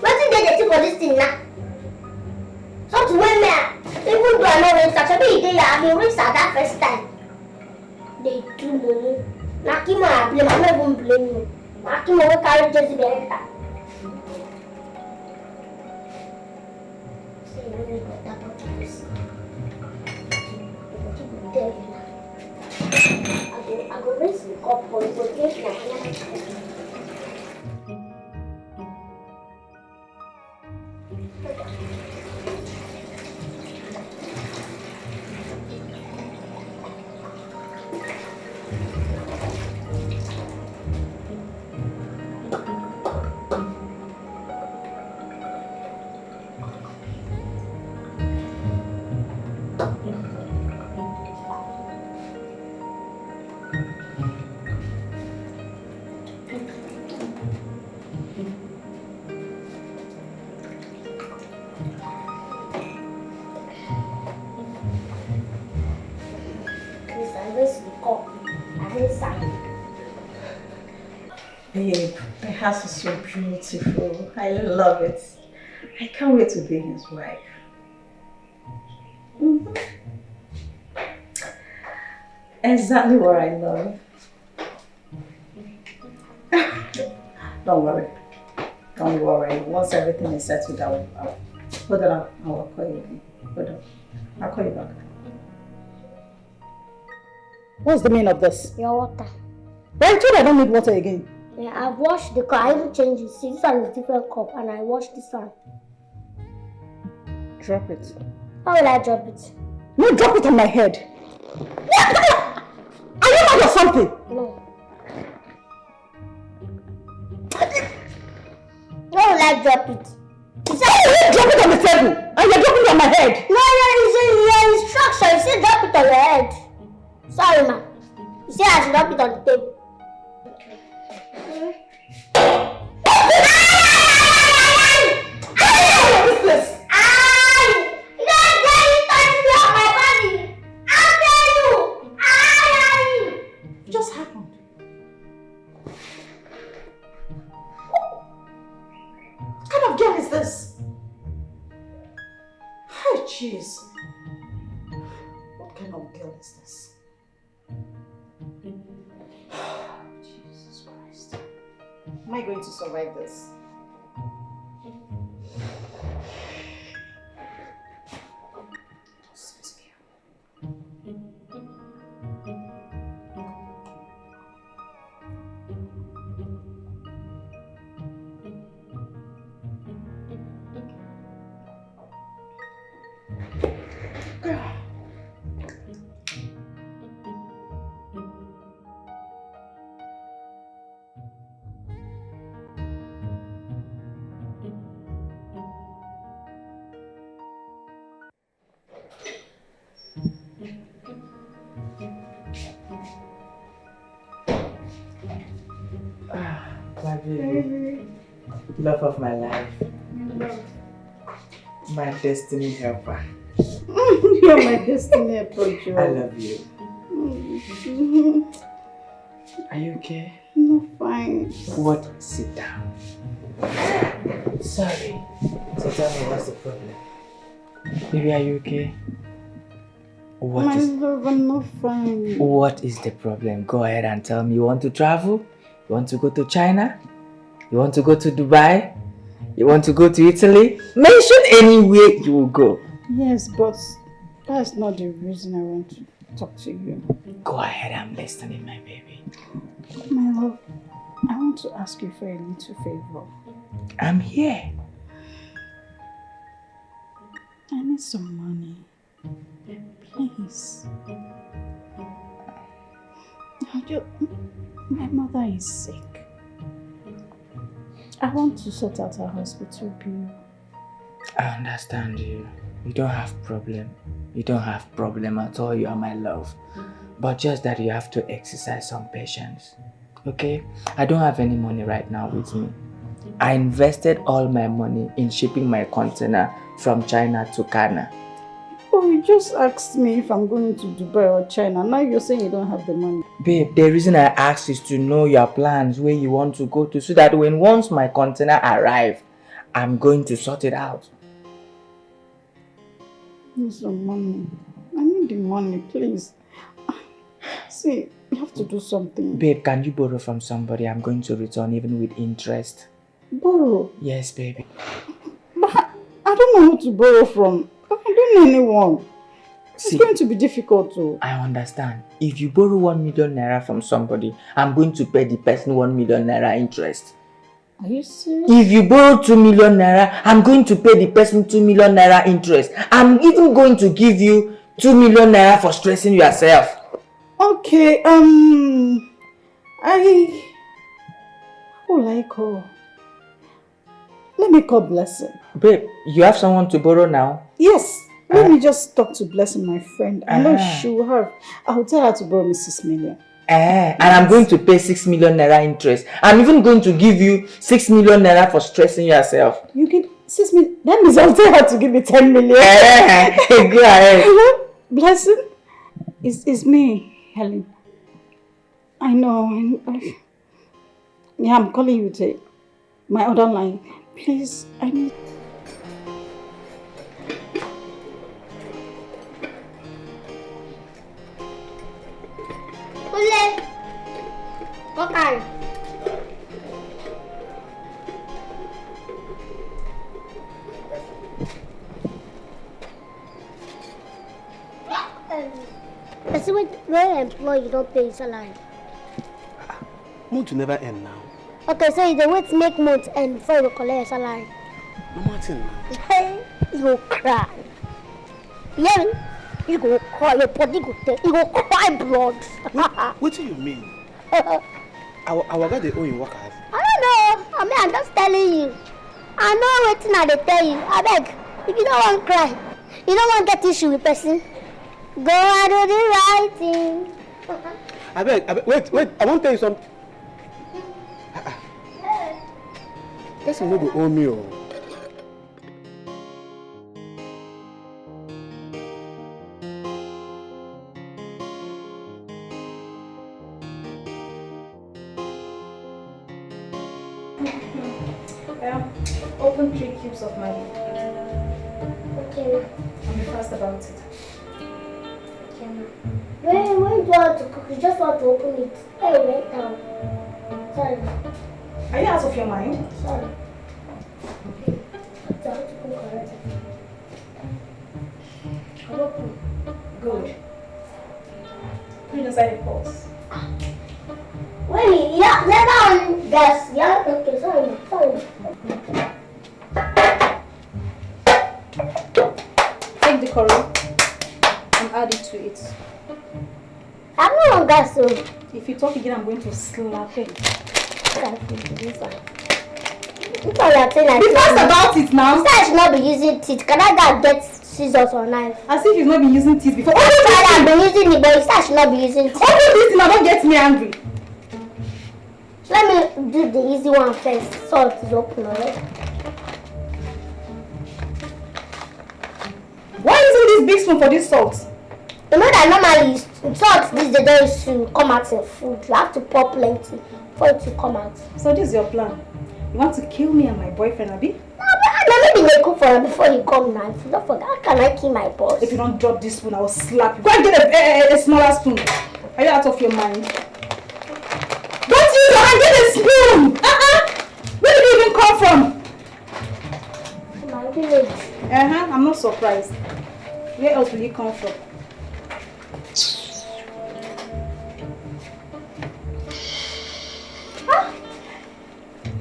What did they do for this thing now? Something when me, even though I know it's such a big day, I been rinsed at that first time. They do money. Akimbo I blame. I'm not even blaming you. Akimbo will carry Jesse behind her. See, you really got that up to this. I go raise the cup for you to drink now. Babe, my house is so beautiful. I love it. I can't wait to be his wife. Exactly what I love. Don't worry. Once everything is settled, I'll hold on. I'll call you again. Hold on. I'll call you back. What's the meaning of this? Your water. Well, I told you I don't need water again. Yeah, I've washed the cup. I even changed it. See, this one is a different cup, and I washed this one. Drop it. How will I drop it? No, drop it on my head. What? Are you mad or something? No. How will I drop it? You said drop it on the table, and you're dropping it on my head. No, it's your instruction. You said drop it on your head. Sorry, ma. You said I should drop it on the table. Am I going to survive this? My baby, love of my life, my destiny helper. You're my destiny helper, Joe. I love you. Are you okay? I'm fine. What? Sit down. Sorry. So tell me, what's the problem? Baby, are you okay? My love, I'm not fine. What is the problem? Go ahead and tell me. You want to travel? You want to go to China? You want to go to Dubai? You want to go to Italy? Mention anywhere you will go. Yes, but that's not the reason I want to talk to you. Go ahead, I'm listening, my baby. My love, I want to ask you for a little favor. I'm here. I need some money. Please. My mother is sick. I want to sort out her hospital bill. I understand you. You don't have problem. You don't have problem at all. You are my love. But just that you have to exercise some patience. Okay? I don't have any money right now with me. I invested all my money in shipping my container from China to Ghana. Oh, you just asked me if I'm going to Dubai or China. Now you're saying you don't have the money. Babe, the reason I asked is to know your plans, where you want to go to, so that once my container arrives, I'm going to sort it out. I need some money. I need the money, please. See, you have to do something. Babe, can you borrow from somebody? I'm going to return even with interest. Borrow? Yes, baby. But I don't know who to borrow from. I don't know anyone. It's going to be difficult too. I understand. If you borrow 1 million naira from somebody, I'm going to pay the person 1 million naira interest. Are you serious? If you borrow 2 million naira, I'm going to pay the person 2 million naira interest. I'm even going to give you 2 million naira for stressing yourself. Okay, who will I call? Let me call Blessing. Babe, you have someone to borrow now? Yes. Let me just talk to Blessing, my friend. I know she will have. I will tell her to borrow me 6 million. And I'm going to pay 6 million naira interest. I'm even going to give you 6 million naira for stressing yourself. You give 6 million? That means I'll tell her to give me 10 million. Go ahead. Hello? Blessing? It's me, Helen. I know. Yeah, I'm calling you to my other line. Please, I need... What time? I see when you're employed, you don't pay your salary. Month will never end now. Okay, so you wait to make months end before you collect your salary. No, Martin. You go cry. You hear me? You go cry, your body go take, you go cry blood. What do you mean? Our guy they owe you workers. I don't know. I mean, I'm just telling you. I know waiting I they tell you. I beg. If you don't want to cry, you don't want to get issue with person, go and do the right thing. I beg, wait, I won't tell you something. Person no go owe me. Oh. Open 3 cubes of Maggi. Okay. I'll be fast about it. Okay. When you want to cook, you just want to open it. Hey, wait down. Sorry. Are you out of your mind? Sorry. Good. Put it inside the pulse. Wait, yeah, never on gas. Yeah, okay, sorry. Take the curry and add it to it. I'm not on gas, so. If you talk again, I'm going to slap it. Be fast about it now. I should not be using teeth. Can I get scissors or knife? As if you've not been using teeth before. I've been using it, but I should not be using teeth. Open this now, don't get me angry. Let me do the easy one first. Salt is open already. Why using this big spoon for this salt? You know that normally salt these days don't used to come out in food. You have to pour plenty for it to come out. So this is your plan? You want to kill me and my boyfriend, Abi? No, but maybe they cook for him before you come now. If you don't forget, how can I kill my boss? If you don't drop this spoon, I will slap you. Go and get a smaller spoon. Are you out of your mind? Don't use your hand, get a spoon! Where did you even come from? My village. I'm not surprised. Where else will you come from?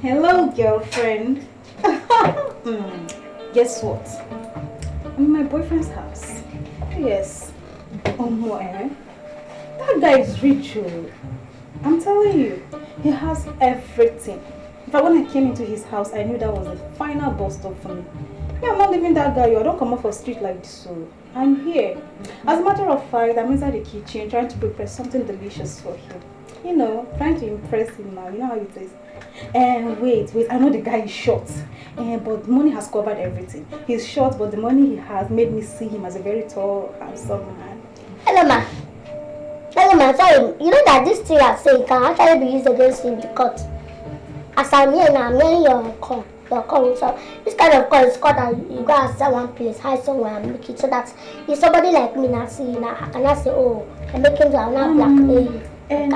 Hello, girlfriend. Guess what? I'm in my boyfriend's house. Yes. That guy is rich. I'm telling you, he has everything. In fact, when I came into his house, I knew that was the final bus stop for me. Yeah, I'm not leaving that guy. I don't come off a street like this. So I'm here. As a matter of fact, I'm inside the kitchen trying to prepare something delicious for him. You know, trying to impress him now. You know how it is. And wait, I know the guy is short, but money has covered everything. He's short, but the money he has made me see him as a very tall, handsome man. Hello, ma. Sorry. You know that this thing I say can actually be used against you in the court. As I'm here now, I'm hearing your call. So this kind of call is called that you go and sell one place, hide somewhere and make it so that if somebody like me now see you now, I cannot say, oh, I'm making to now blackmail you. And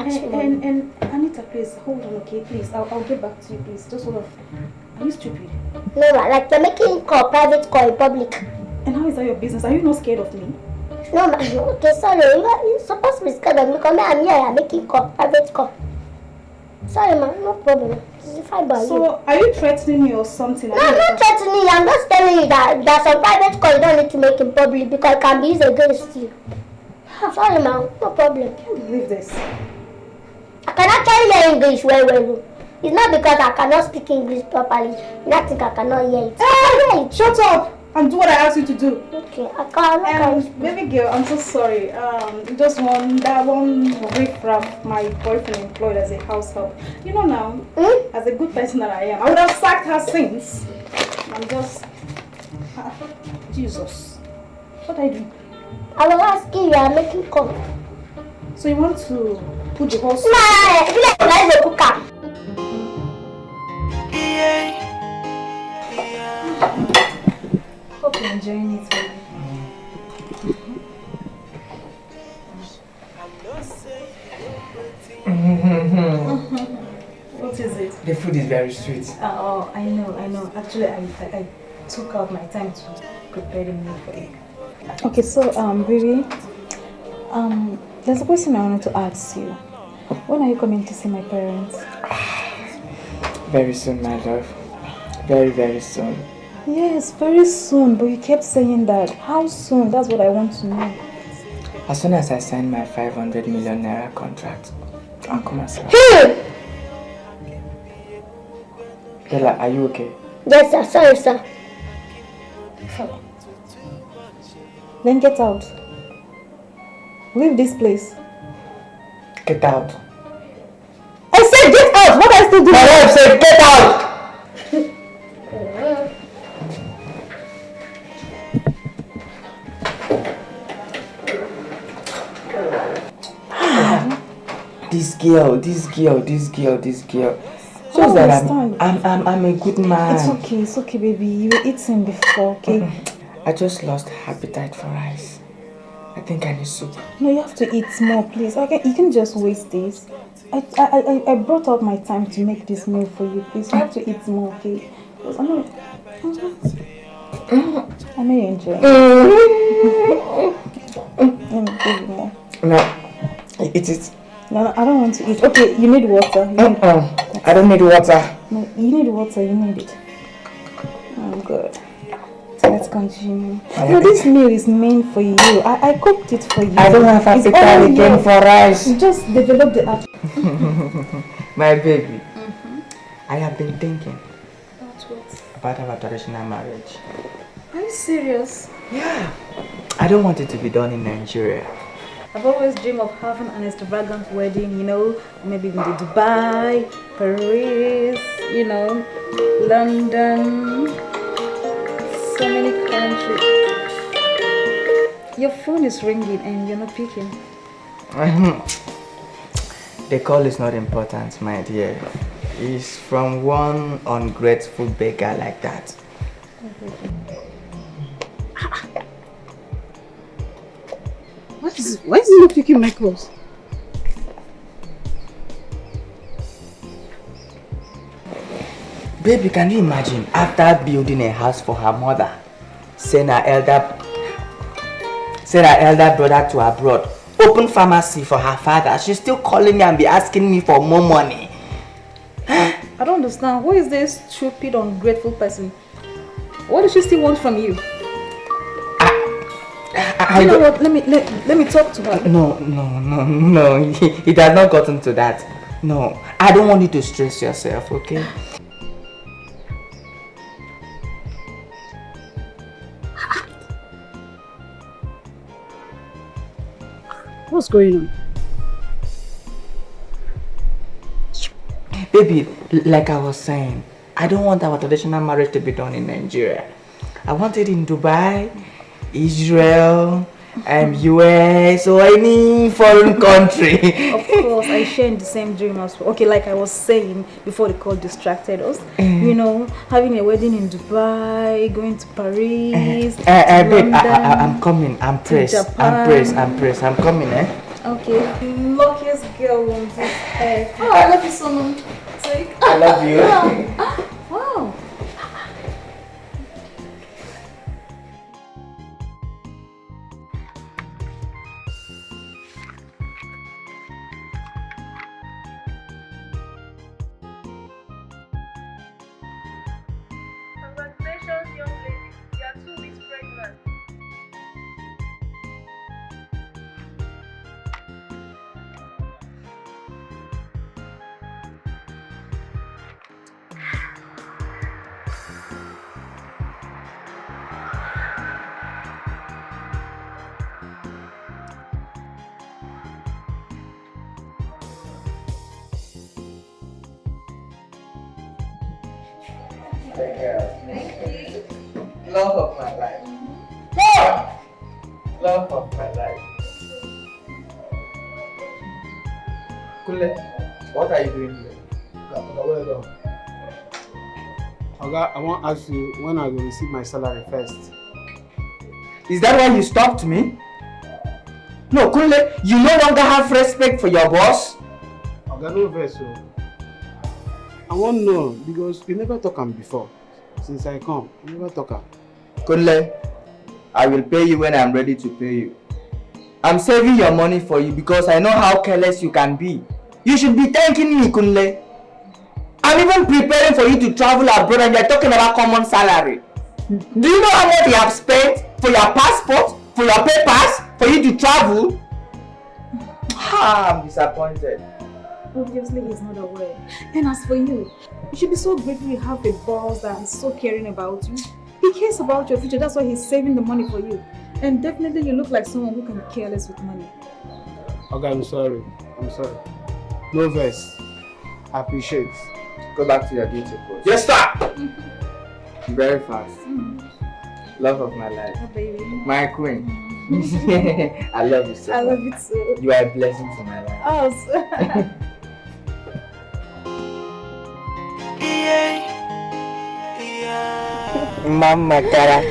Anita, please hold on, okay? Please, I'll get back to you, please. Just hold on. Are you stupid? No, like you're making private call in public. And how is that your business? Are you not scared of me? No, ma. Okay, sorry. You're supposed to be scared of me because I'm here. I'm making private call. Sorry, ma. No problem. So, are you threatening me or something? No, I'm not threatening you. I'm just telling you that there's some private call you don't need to make in public because it can be used against you. Sorry, ma. No problem. I can't believe this. I can actually hear English well. It's not because I cannot speak English properly. I think I cannot hear it. Hey, shut up and do what I asked you to do. Okay, I can't. Baby girl, I'm so sorry. Just one riffraff my boyfriend employed as a house help. You know now, as a good person that I am, I would have sacked her since. I'm just... Jesus. What I do? I was asking you, I'm making call. So you want to put the whole... Nah, you like the cooker. Hope you're enjoying it, baby. What is it? The food is very sweet. Oh, I know. Actually, I took out my time to prepare the meal for you. Okay, so baby, there's a question I wanted to ask you. When are you coming to see my parents? Very soon, my love. Very, very soon. Yes, very soon, but you kept saying that. How soon? That's what I want to know. As soon as I sign my 500 million naira contract, I'll come and see. Bella, are you okay? Yes, sir. Sorry, sir. Then get out. Leave this place. Get out. I said get out! What are you still doing? My wife said get out! This girl. Shows that I'm a good man. It's okay, baby. You were eating before, okay? I just lost appetite for rice. I think I need soup. No, you have to eat more, please. You can just waste this. I brought out my time to make this meal for you, please. You have to eat more, okay? Because I know you enjoy it. Let me give you more. No, eat it. No, I don't want to eat. Okay, you need water. I don't need water. No, you need water. You need it. Oh, good. So let's continue. No, this meal is meant for you. I cooked it for you. I don't have appetite again for rice. Just develop the appetite. My baby, I have been thinking About what? about our traditional marriage. Are you serious? Yeah. I don't want it to be done in Nigeria. I've always dreamed of having an extravagant wedding, maybe in Dubai, Paris, London, so many countries. Your phone is ringing and you're not picking. The call is not important, my dear. It's from one ungrateful beggar like that. Why is he not picking my calls? Baby, can you imagine after building a house for her mother, send her elder brother to abroad, open pharmacy for her father, she's still calling me and be asking me for more money? I don't understand. Who is this stupid, ungrateful person? What does she still want from you? You know what? Let me talk to her. No. It has not gotten to that. No, I don't want you to stress yourself, okay? What's going on? Baby, like I was saying, I don't want our traditional marriage to be done in Nigeria. I want it in Dubai, Israel, US, or any foreign country. Of course, I share in the same dream as well. Okay, like I was saying before the call distracted us, having a wedding in Dubai, going to Paris, babe, I'm coming. I'm pressed. I'm coming, Okay, luckiest girl on this earth. Oh, I love you so much. I love you. Wow. Congratulations, young lady. You are 2 weeks pregnant. Love of my life. Love of my life. Kule, what are you doing here? Oga, I want to ask you when I will receive my salary first. Is that why you stopped me? No, Kule, you no longer have respect for your boss? Oga, no verse. I want to know because you never talk am before. Since I come, you never talk am. Kule, I will pay you when I'm ready to pay you. I'm saving your money for you because I know how careless you can be. You should be thanking me, Kunle. I'm even preparing for you to travel abroad and you're talking about common salary. Do you know how much you have spent for your passport, for your papers, for you to travel? I'm disappointed. Obviously, he's not aware. And as for you, you should be so grateful you have a boss that is so caring about you. He cares about your future, that's why he's saving the money for you. And definitely you look like someone who can be careless with money. Okay, I'm sorry. No verse. I appreciate. Go back to your duty post. Yes, sir! Very fast. Love of my life. Oh, baby. My queen. I love you so much. I love you too. You are a blessing to my life. Oh, Yeah. Mama Kara.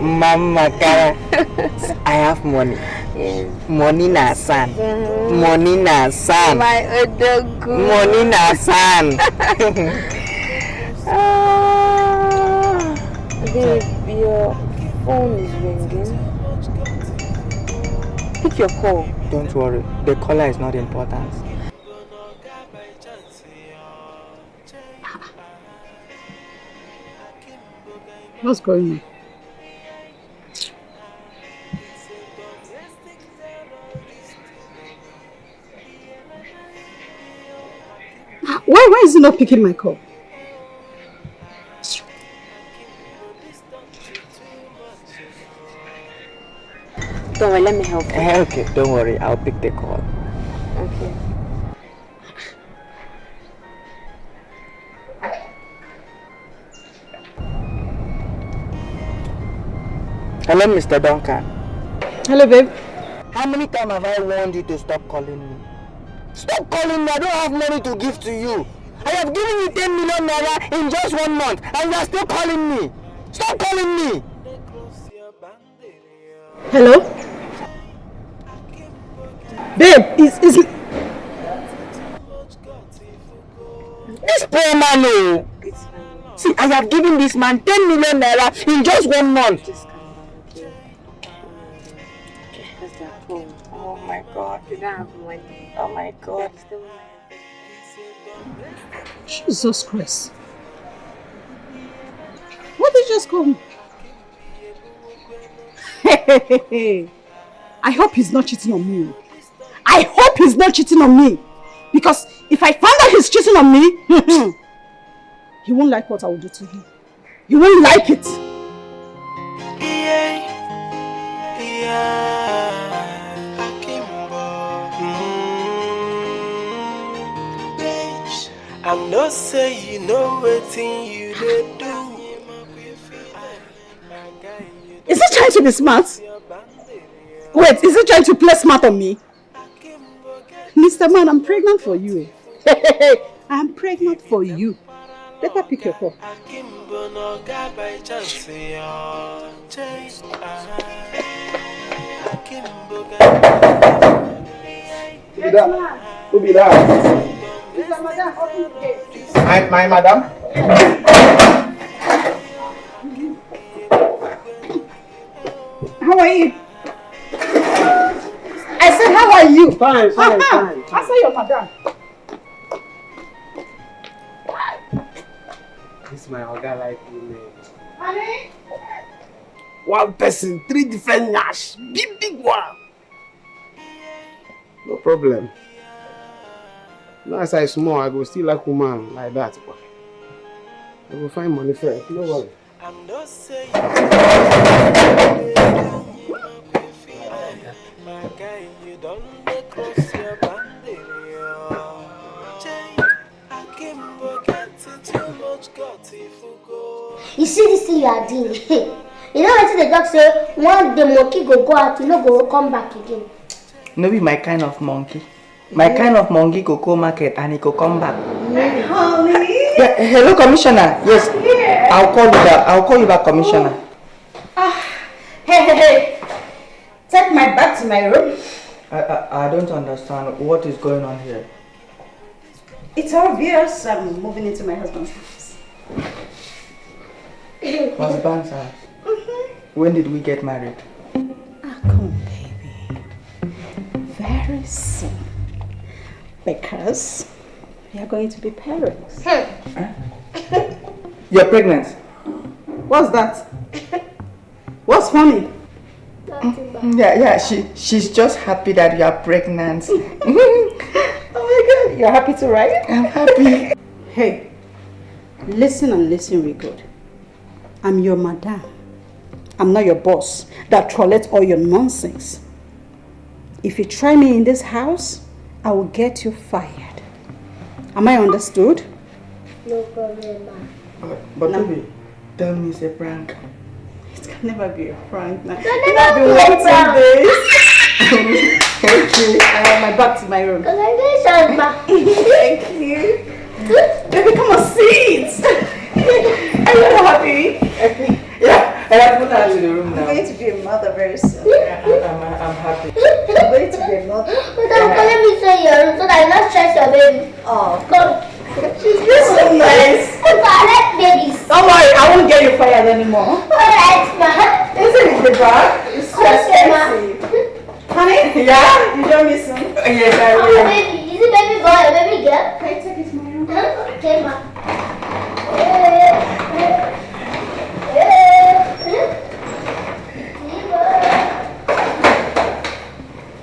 Mama Kara. I have money. Money na san. Money na san. My odogu. Money na san. Babe, your phone is ringing. Pick your call. Don't worry, the caller is not important. What's going on? Why is he not picking my call? Don't worry, let me help you. Okay, don't worry, I'll pick the call. Okay. Hello, Mr. Duncan. Hello, babe. How many times have I warned you to stop calling me? Stop calling me, I don't have money to give to you. I have given you 10 million naira in just 1 month and you are still calling me. Stop calling me. Hello? Babe, is this poor man, oh. See, I have given this man 10 million naira in just 1 month. Oh my God, you don't have money. Oh my God. Jesus Christ. What did you just call me? I hope he's not cheating on me. I hope he's not cheating on me. Because if I find out he's cheating on me, he won't like what I will do to him. He won't like it. Akimbo. I'm not saying you know what you did do. Is he trying to be smart? Wait, is he trying to play smart on me? Mr. Man, I'm pregnant for you. I'm pregnant for you. Better pick your call. Who be that? My madam? How are you? I said, how are you? Fine. I saw your madam. This is my organ like woman. Honey? One person, 3 different nash. Big one. No problem. Now as I small, I go still like woman like that. But I will find money first. No worry. I'm not saying my guy, you don't cross your boundary. Akimbo gets too much got if you go. You see this thing you are doing? You know what the dog say? One the monkey go out, you know go come back again. No be my kind of monkey. My kind of monkey go market and he go come back. Honey? Yeah, hello, Commissioner. Yes, I'll call you back. I'll call you back, Commissioner. Hey. Take my bag to my room. I don't understand what is going on here. It's obvious I'm moving into my husband's house. Husband's house. When did we get married? Come on, baby. Very soon. Because we are going to be parents. You're pregnant? What's that? What's funny? Yeah, she's just happy that you are pregnant. Oh my God, you're happy to write? I'm happy. Hey, listen and listen real good. I'm your madam. I'm not your boss that toilets all your nonsense. If you try me in this house, I will get you fired. Am I understood? No problem, ma. But baby, tell me it's a prank. It can never be a prank. Now. Can I've never been be a waiting prank. this. Okay, I have my back to my room. Congratulations, ma. Thank you. Baby, come on, sit. Are you happy? Yeah, I have put her to the room now. I'm going to be a mother very soon. I'm happy. I'm going to be a mother. But I'm calling me so your room so that you not stress your baby. Oh, Come. she's just so nice. Toilet babies. Don't worry, I won't get you fired anymore. Alright, ma. Isn't it the bag? It's so expensive. Honey? Yeah? You join me soon? Yes, I Oh, will. baby. Is it baby boy or baby girl? Can you take it to my room? Okay, ma.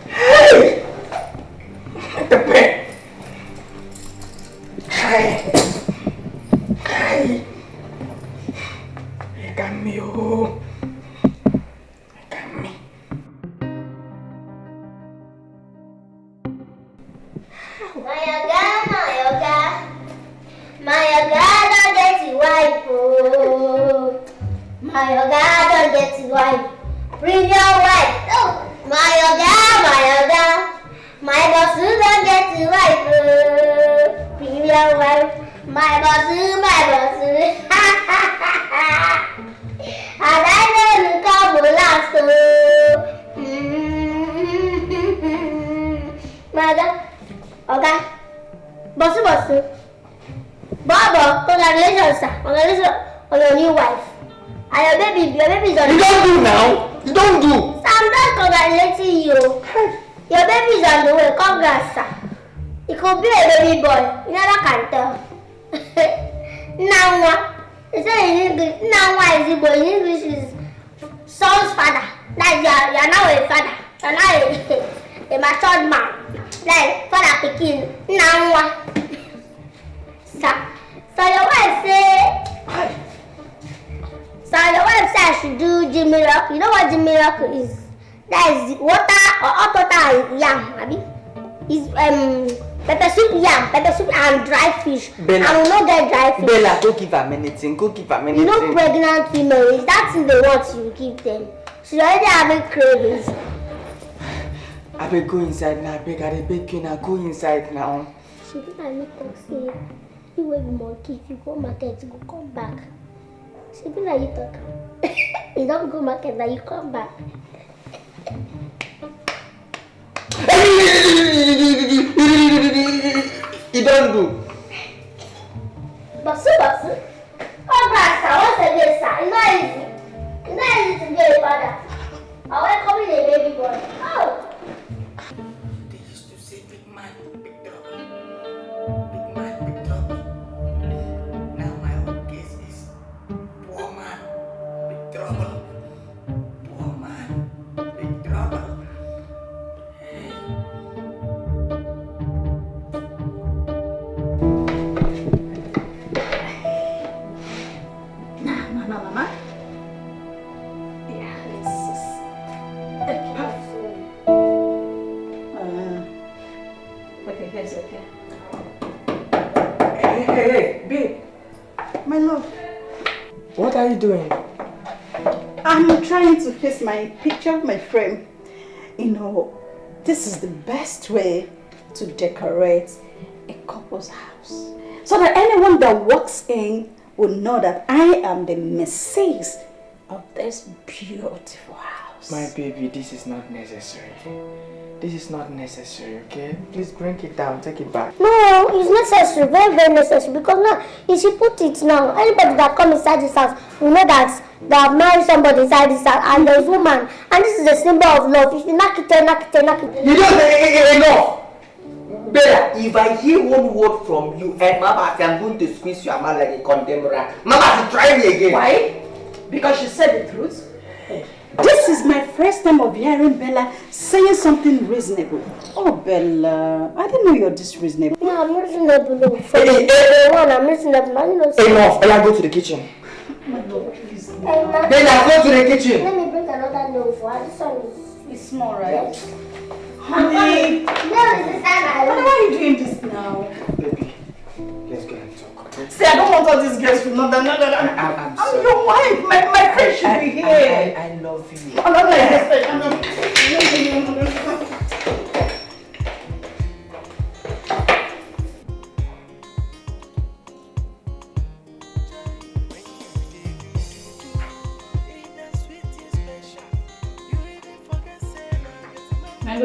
Hey! The pen! Hey! Hey! You got me, oh! You got me. My yoga don't get you wife, oh. My yoga don't get you wife. Bring your wife, oh. My yoga. My boss don't get you wife, oh. Bring your wife. My boss. Ha ha ha ha. And I know you come last, oh. My God. Okay. Boss. Baba, congratulations, sir. Congratulations on your new wife. And your baby is on. You don't do now! You don't do! Sir, I'm just congratulating you. Your baby is on the way. Congrats, sir. It could be a baby boy. You never can tell. Now what? It's in English. Now what is it boy? In English is son's father. Like you're now a father. You're now a matured man. Like father picking. Now what? Sir. So your wife say I should do gym miracle. You know what gym miracle is? That is water or hot water and yam, abi? Is pepper soup and dry fish. Bella. And we no get dry fish. Bella, go give her anything. Go give her anything. You know pregnant females, that's in the what you give them. She's already having cravings. I beg go inside now. I beg you now. Go inside now. She think I make talk say you will be monkey. If you go market, you go come back. She think like you talk. You don't go market, now you come back. You don't do. Bassey. Oh, Master, what's again, sir? It's not easy. It's not easy to be a father. I welcome a baby boy. Oh. They used to say big man, big trouble. Big man, big trouble. Now my own case is poor man, big trouble. Poor man, big trouble. Hey. Mama. Yeah, this is okay, here's okay. Hey, babe. My love, What are you doing? I'm trying to fix my picture, my frame. You know, this is the best way to decorate a couple's house. So that anyone that walks in will know that I am the missus of this beautiful house. My baby, this is not necessary. This is not necessary, okay? Please bring it down, take it back. No, it's necessary, very, very necessary. Because now, if she put it now, anybody that comes inside this house will know that they have married somebody inside this house and there's woman. And this is a symbol of love. If you knock it. You don't enough! Bella, if I hear one word from you and Mama, I'm going to squeeze your mouth like a condemned rat. Mama, try me again. Why? Because she said the truth. This is my first time of hearing Bella saying something reasonable. Oh, Bella, I didn't know you're this reasonable. No, I'm reasonable. For the one, I'm reasonable. Enough, Bella, go to the kitchen. My Lord, please. Bella, go to the kitchen. Let me bring another note for her. This one is... It's small, right? Yes. Honey, No, it's the time why are you doing this now? Baby, let's go and talk, okay? See, I don't want all these girls to know that. No. I'm sorry. I'm your wife. My friend should be here. I love you. I'm not like this.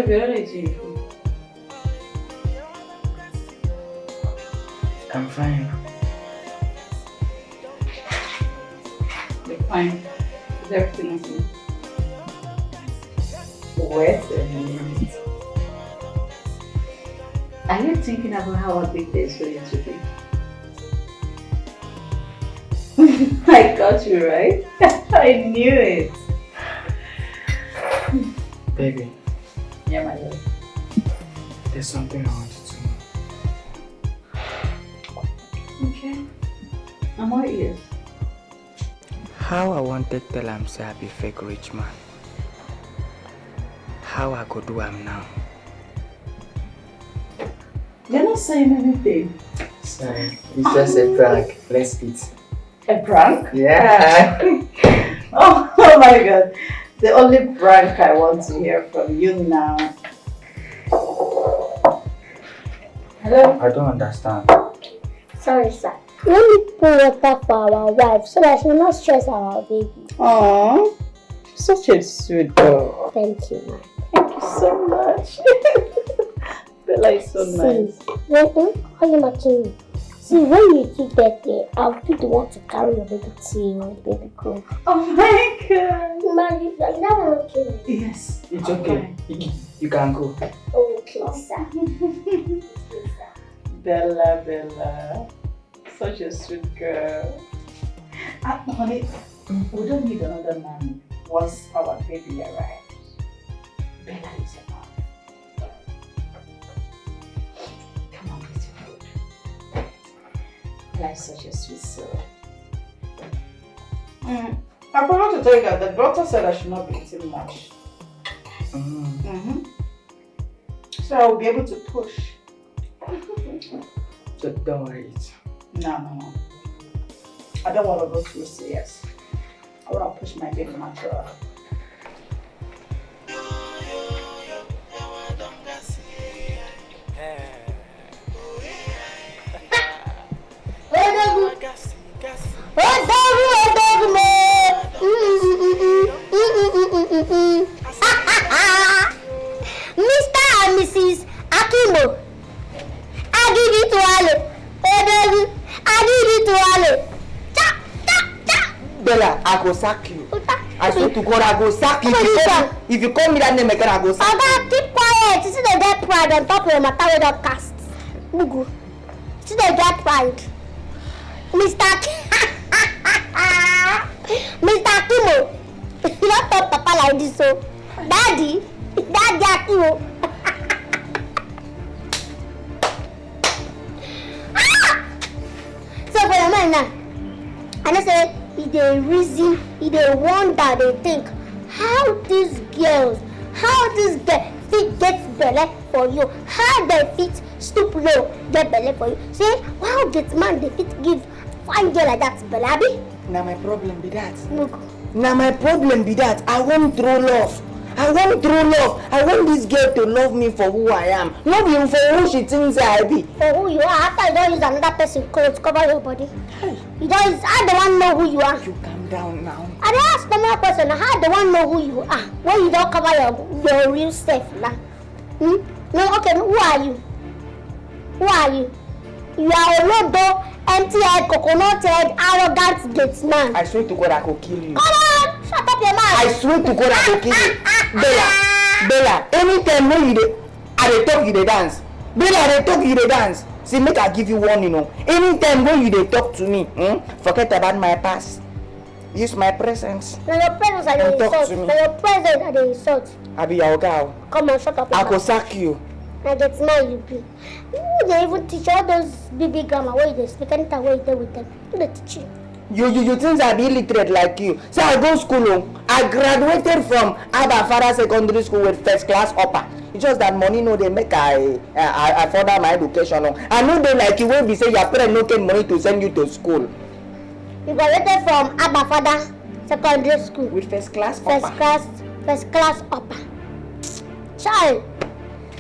Look, you're not eating your food. I'm fine. You're fine. Is everything okay? Wait a minute. Are you thinking about how a big day is going to be? I got you right. I knew it. Baby, Yeah, my love. there's something I wanted to know. Okay. I'm all ears. How I wanted to tell him say I be fake rich man. How I could do am now. You're not saying anything. Sorry, it's just a prank. Let's eat. A prank? Yeah. Oh my god. The only prank I want to hear from you now. Hello? I don't understand. Sorry, sir. Let me pour water for our wife so that she will not stress our baby. Aww. Such a sweet girl. Thank you, ma'am. Thank you so much. Bella is so nice. Wait, don't call him a king. See, when you two get there, I'll be the one to carry your baby to your baby crib. Oh my god. Man, you never okay. Yes. It's okay. You can go. Okay, sir. Bella, Bella. Such a sweet girl. Honey, we don't need another man once our baby arrives. Bella is enough. Come on, eat your food. Bella is such a sweet soul. I forgot to tell you that the doctor said I should not be eating much. So I will be able to push. So don't worry. No. I don't want to go through CS. I want to push my baby natural. Mr. and Mrs. Akimbo, I give it to Ale. I give it to Ale. Bella, I go sack you. I swear to God, I go sack you. What If you call me that name again, I go sack you. Oga, keep quiet. You see they get pride on top of your matter with your cast. Mugu. See they get pride. Mr. Mr. Akimo. You don't talk papa like this, so. Daddy Akimo. So for your man now, I know say they reason, they wonder, they think how these girls fit get belly for you, how they fit stoop low get belly for you. Say, wow, get man they fit give fine girl like that belly, abi? Now my problem be that. Look. Now my problem be that I want true love. I want this girl to love me for who I am, not even for who she thinks I be. For who you are, after you don't use another person's clothes to cover your body. You don't use, I don't want to know who you are. You calm down now. I don't ask no more question. How do I know who you are when you don't cover your real self now? No, okay, who are you? Who are you? You are a Olodo, empty-head, coconut-head, arrogant gate man. I swear to God I could kill you. Come on, shut up your mouth. I swear to God I could kill you. Bella, anytime when you dey talk you dey dance. Bella, they talk you dey dance. See, make I give you one, Anytime when you dey talk to me, forget about my past. Use my presence. Now your presence are the Don't talk insult. to me. Now your presence are the insult. I be your girl. Come on, shut up your I mouth. could sack you. Now get mad you be. Who they even teach all those BB grammar where they speak anytime where you there with them? Who they teach you? You think I be illiterate like you? So I go school. I graduated from Abafara Secondary School with first class upper. It's just that money no they make I further my education. I know they like you will be say your parents no get money to send you to school. You graduated from Abafada Secondary School With first class upper. first class upper. Child,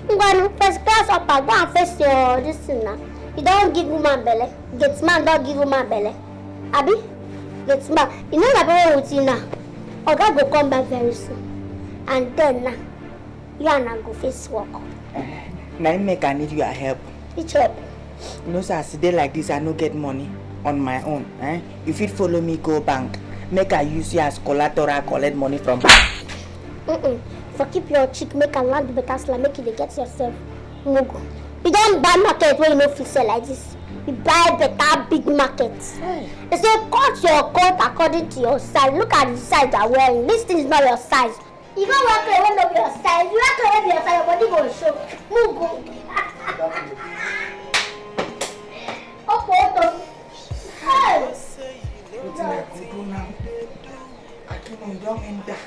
first class upper. Go and face your this thing now. You don't give woman belly. Get man don't give woman belly. Abi, get man. You know that problem with you now. Oga go come back very soon, and then now You and I go face work. Now make I need your help. Which help? You know, sir, as today like this, I no get money on my own. If you follow me, go bank. Make I use you as collateral, collect money from bank. For keep your chick, make a land better slam, make you get yourself. Mugu. You don't buy market where you know fit sell like this. You buy better big markets. They say cut your coat according to your size. Look at the size you're wearing. This thing is not your size. You don't wear clothes when not your size. You wear clothes when your size, your body will show. Mugu. Hey! Wetin I go do now? Akimbo don enter.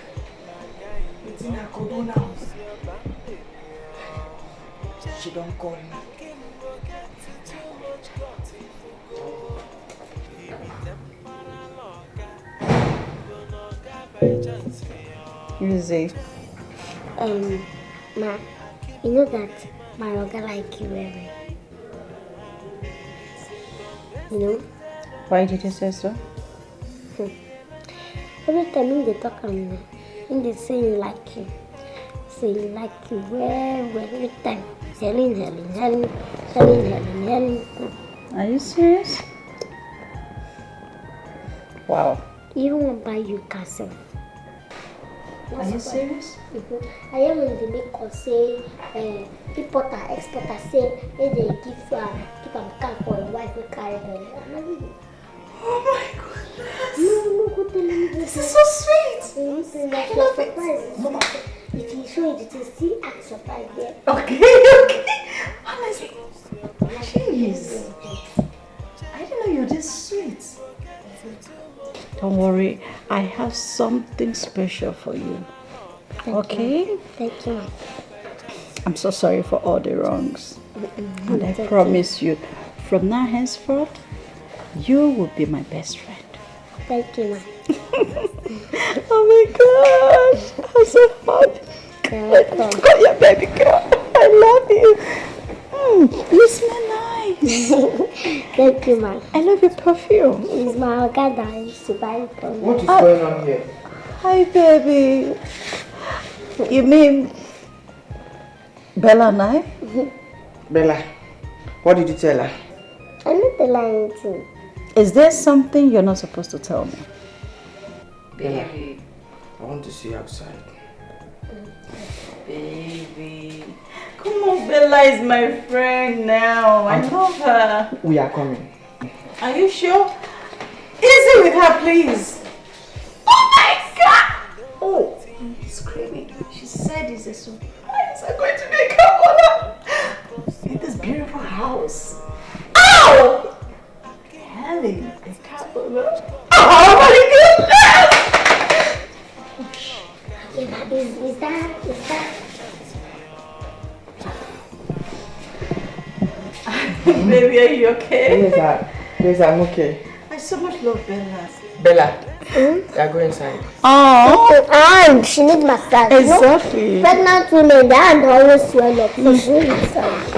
Wetin I go do now? She don't call me. Easy. Ma, you know that my oga like you very. You know? Why did you say so? Every time they talk on me, they say you like you. Say you like you well, every time. Helen. Are you serious? Wow. Even want to buy you castle. Are you serious? I am in the make us say, importer, exporter say, they give keep a car for your wife to carry them. Oh my goodness. No, go tell me. This is so sweet. I love it. If you show it, you see act surprise there. Okay. Honestly. Jeez. I didn't know you're this sweet. Don't worry. I have something special for you. Okay? Thank you. I'm so sorry for all the wrongs. And I promise you, from now henceforth, you will be my best friend. Thank you, ma. Oh my gosh, I'm so happy. Oh, yeah, baby girl, I love you. You smell nice. Thank you, ma. I love your perfume. It's my organ that I used to buy it from. What is going on here? Hi, baby. You mean Bella and I? Bella, what did you tell her? I'm not lying to you. Is there something you're not supposed to tell me? Baby, I want to see you outside. Baby. Come on, Bella is my friend now. I love her. We are coming. Are you sure? Easy with her, please. Oh my God! Oh, screaming. She said it's a surprise. I'm going to make her honor in this beautiful house. Ow! Helen, a couple of... Oh my goodness! Is that? Baby, are you okay? Yes, I'm okay. I so much love Bella. Bella, yeah, go inside. Oh, And she needs massage. exactly. Pregnant women, their hand always swell up. So she needs massage.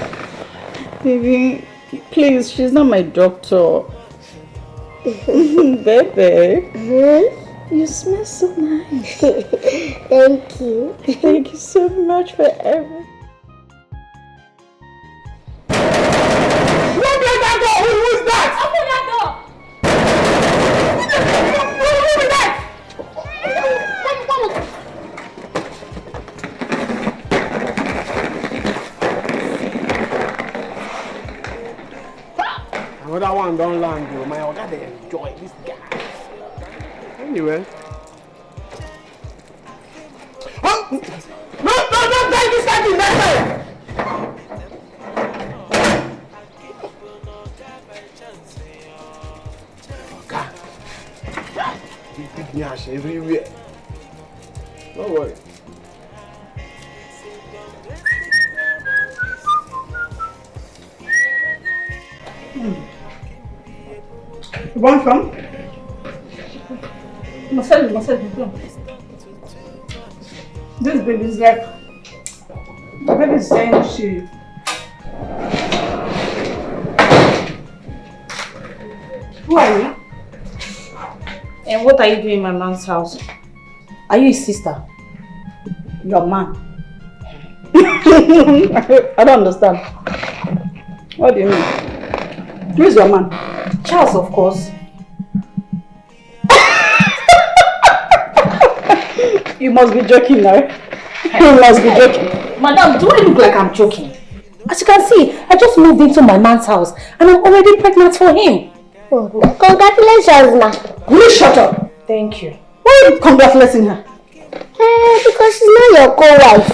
Baby, please, she's not my doctor. Baby, you smell so nice. Thank you. Thank you so much for everything. Open that door! Who is that? Open that door! Who is that? Another one don't land, bro. My organ they enjoy this guy. Anyway. Oh! No, take this guy to that side! God. You pick me ash everywhere. Don't worry. You want some? Massage. This baby is like, the baby is saying she. Who are you? And what are you doing in my man's house? Are you his sister? Your man? I don't understand. What do you mean? Where's your man? Charles, of course. You must be joking now. You must be joking. Madam, do I look like I'm joking? As you can see, I just moved into my man's house and I'm already pregnant for him. Oh, congratulations, ma. Will you shut up? Thank you. Why are you congratulating her? Because she's not your co-wife.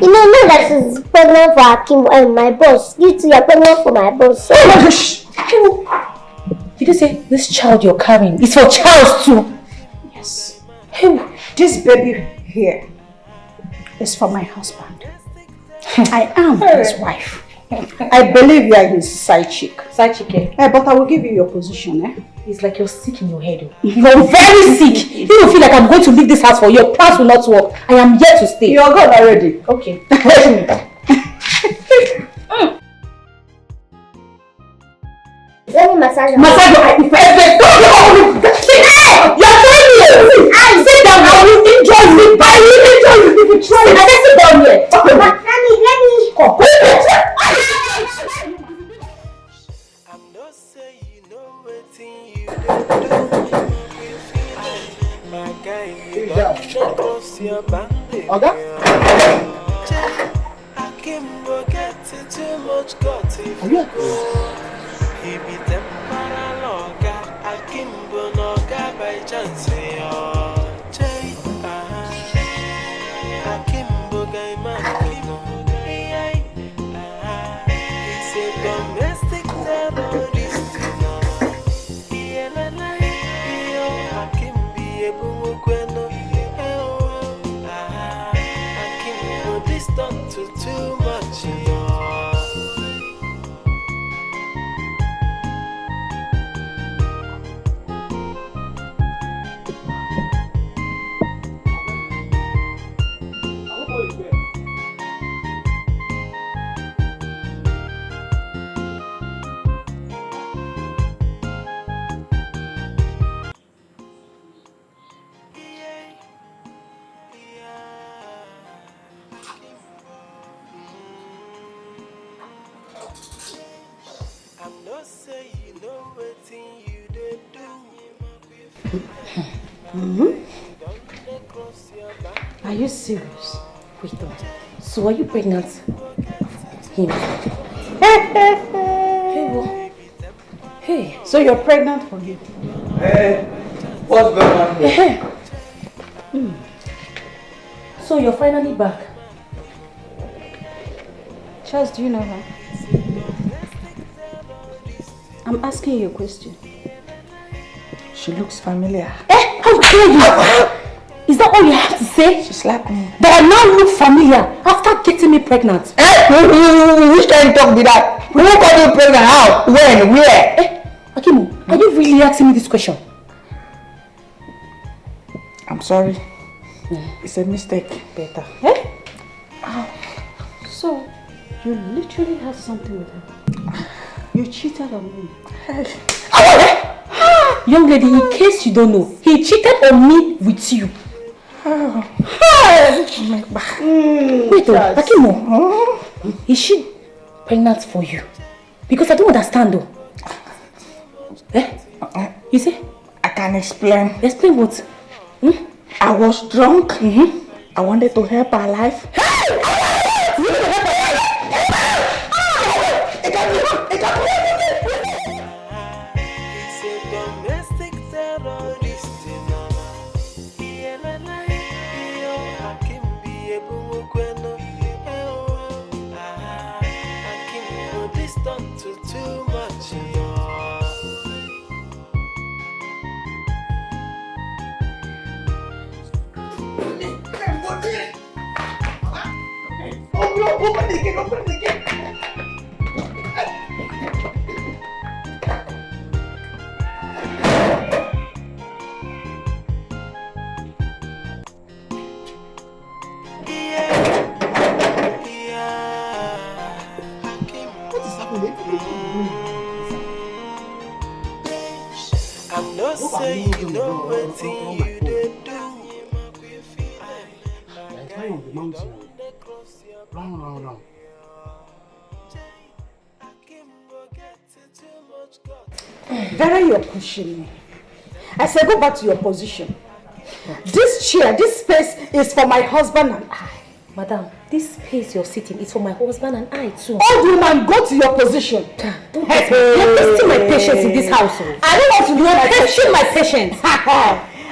You know, now that she's pregnant for Akimbo and my boss. You two are pregnant for my boss. So. Shh. Did you say this child you're carrying is for Charles too? Yes. This baby here is for my husband. I am his wife. I believe you are his side chick. Side chick, eh? But I will give you your position, eh? It's like you're sick in your head. You're very sick. You don't feel like I'm going to leave this house for you. Your plans will not work. I am here to stay. You're good already. Okay. Let me massage your Massage your eye. You're trying me. Sit down. I will enjoy it. I will enjoy it if you try it. sit down here. Okay. Let me. I'm not saying you know wetin you dey do. My guy, you don't cross your boundary. Akimbo get too much got if you go. He be temporal oga, Akimbo no ga by chance. Akimbo guy man. He's a domestic terrorist. Akimbo distant to too much. I'm not saying you know wetin you dey do. Are you serious? Wait, so are you pregnant? Him. Hey, So you're pregnant for him? Hey, what's going on here? So you're finally back. Charles, do you know her? I'm asking you a question. She looks familiar. How dare you? Is that all you have to say? She slapped me. That I now look familiar after getting me pregnant. Which kind of talk be that? Who got you pregnant? How? When? Where? Akimbo, are you really asking me this question? I'm sorry. It's a mistake. Better. So, you literally had something with her. You cheated on me. Young lady, in case you don't know, he cheated on me with you. Wait, Akimbo, is she pregnant for you? Because I don't understand though. You say? I can explain. Explain what? I was drunk. I wanted to help her life. He's a domestic terrorist. Akimbo distant to too much. Open the gate, open the gate. What is happening? I'm not saying you know what you did do. I climb on the mountain. Round, going on? Vera, you're pushing me. I said go back to your position. This chair, this space is for my husband and I. Madam, this space you're sitting is for my husband and I too. Old woman, go to your position. Don't you're testing my patience in this house. I don't want to lose my patience. My patience.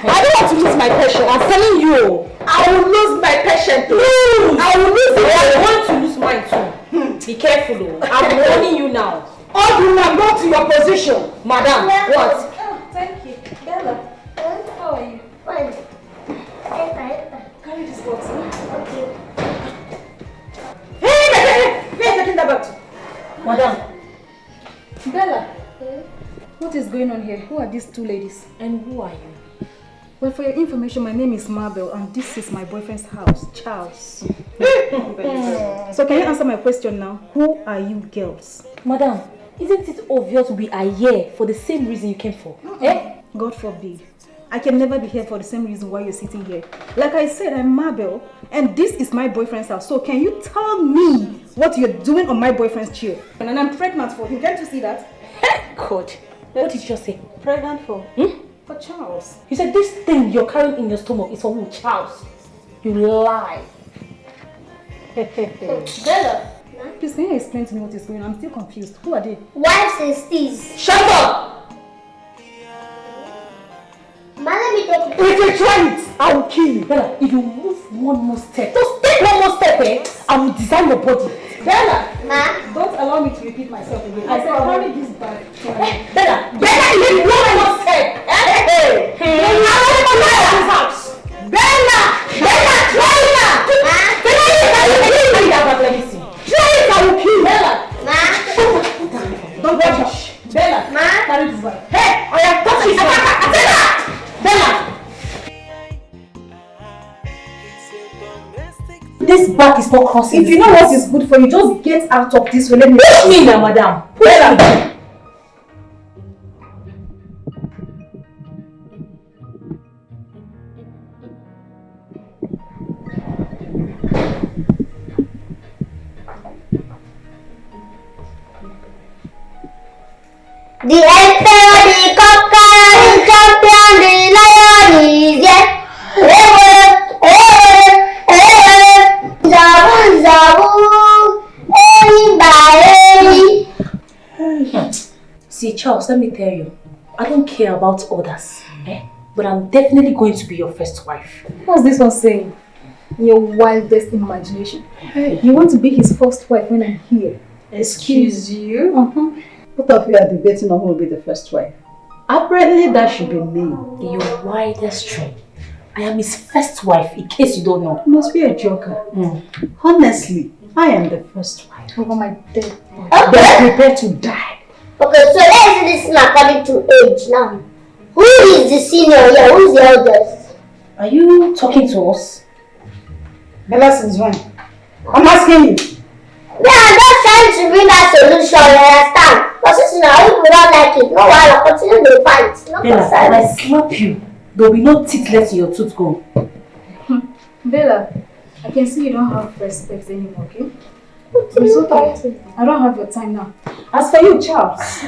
I don't want to lose my patience. I'm telling you. I will lose my patience. I will lose it. I want to lose mine too. Be careful though. I'm warning you now. Old woman, go to your position. Madam, what? Oh, thank you. Bella, how are you? Fine. Carry this box. Okay. Hey, where are you taking that back to? Madam. Bella, what is going on here? Who are these two ladies? And who are you? Well, for your information, my name is Mabel and this is my boyfriend's house, Charles. So can you answer my question now? Who are you girls? Madam, isn't it obvious we are here for the same reason you came for? Eh? God forbid. I can never be here for the same reason why you're sitting here. Like I said, I'm Mabel and this is my boyfriend's house. So can you tell me what you're doing on my boyfriend's chair? And I'm pregnant for him. Can't you see that? God, what did you just say? Pregnant for? For Charles. You said this thing you're carrying in your stomach is for who? Charles. You lie. Bella. Please, can you explain to me what is going on? I'm still confused. Who are they? Wives and steez. Shut up! Ma, let me talk to If you try it, I will kill you. Bella, if you move one more step, just take one more step, eh? I will design your body. Bella! Ma. Don't allow me to repeat myself again. I said, carry this bag. Bella, if you one more step, eh? I want to go to this house. Bella! Bella, try it! Let me see. Try it, I will kill you. Bella! Ma. Don't touch it. Bella! Ma. Carry this bag. Hey, I am touching you. Bella! This bag is not crossing. If you know what is good for you, just get out of this way. Let me push me now, madam. Bella! The emperor, the conqueror, the champion, the lion is here. Zabu, zabu, everybody. See, Charles, let me tell you, I don't care about others, but I'm definitely going to be your first wife. What's this one saying? Your wildest imagination. You want to be his first wife when I'm here. Excuse you? Both of you are debating on who will be the first wife. Apparently that should be me. Your wildest dream. I am his first wife, in case you don't know. You must be a joker. Honestly, I am the first wife. Over my dead body. They're prepared to die. Okay, so let's do this according to age now. Who is the senior here? Who is the eldest? Are you talking to us? Bella, since when? I'm asking you. Yeah, I'm just trying to bring that solution, you understand? But since now if we don't like it, no while continue the fight. No Bella, when I slap you, there will be no teeth left in your tooth go. Bella, I can see you don't have respect anymore, okay? It's okay. I don't have your time now. As for you, Charles.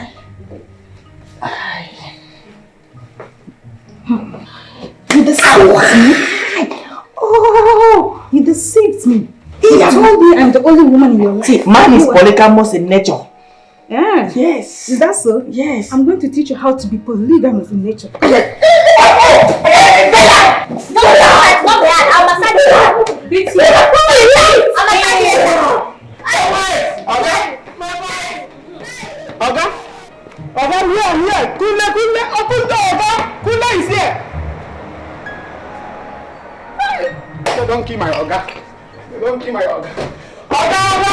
You deceived me? Oh, you deceived me. You told me I'm the only woman in your life. See, man is polygamous in nature. Yeah. Yes. Is that so? Yes. I'm going to teach you how to be polygamous in nature. Oga, we are here. Kule, open the Oga. Kule is here. They don't kill my Oga. They don't kill my Oga. Oga.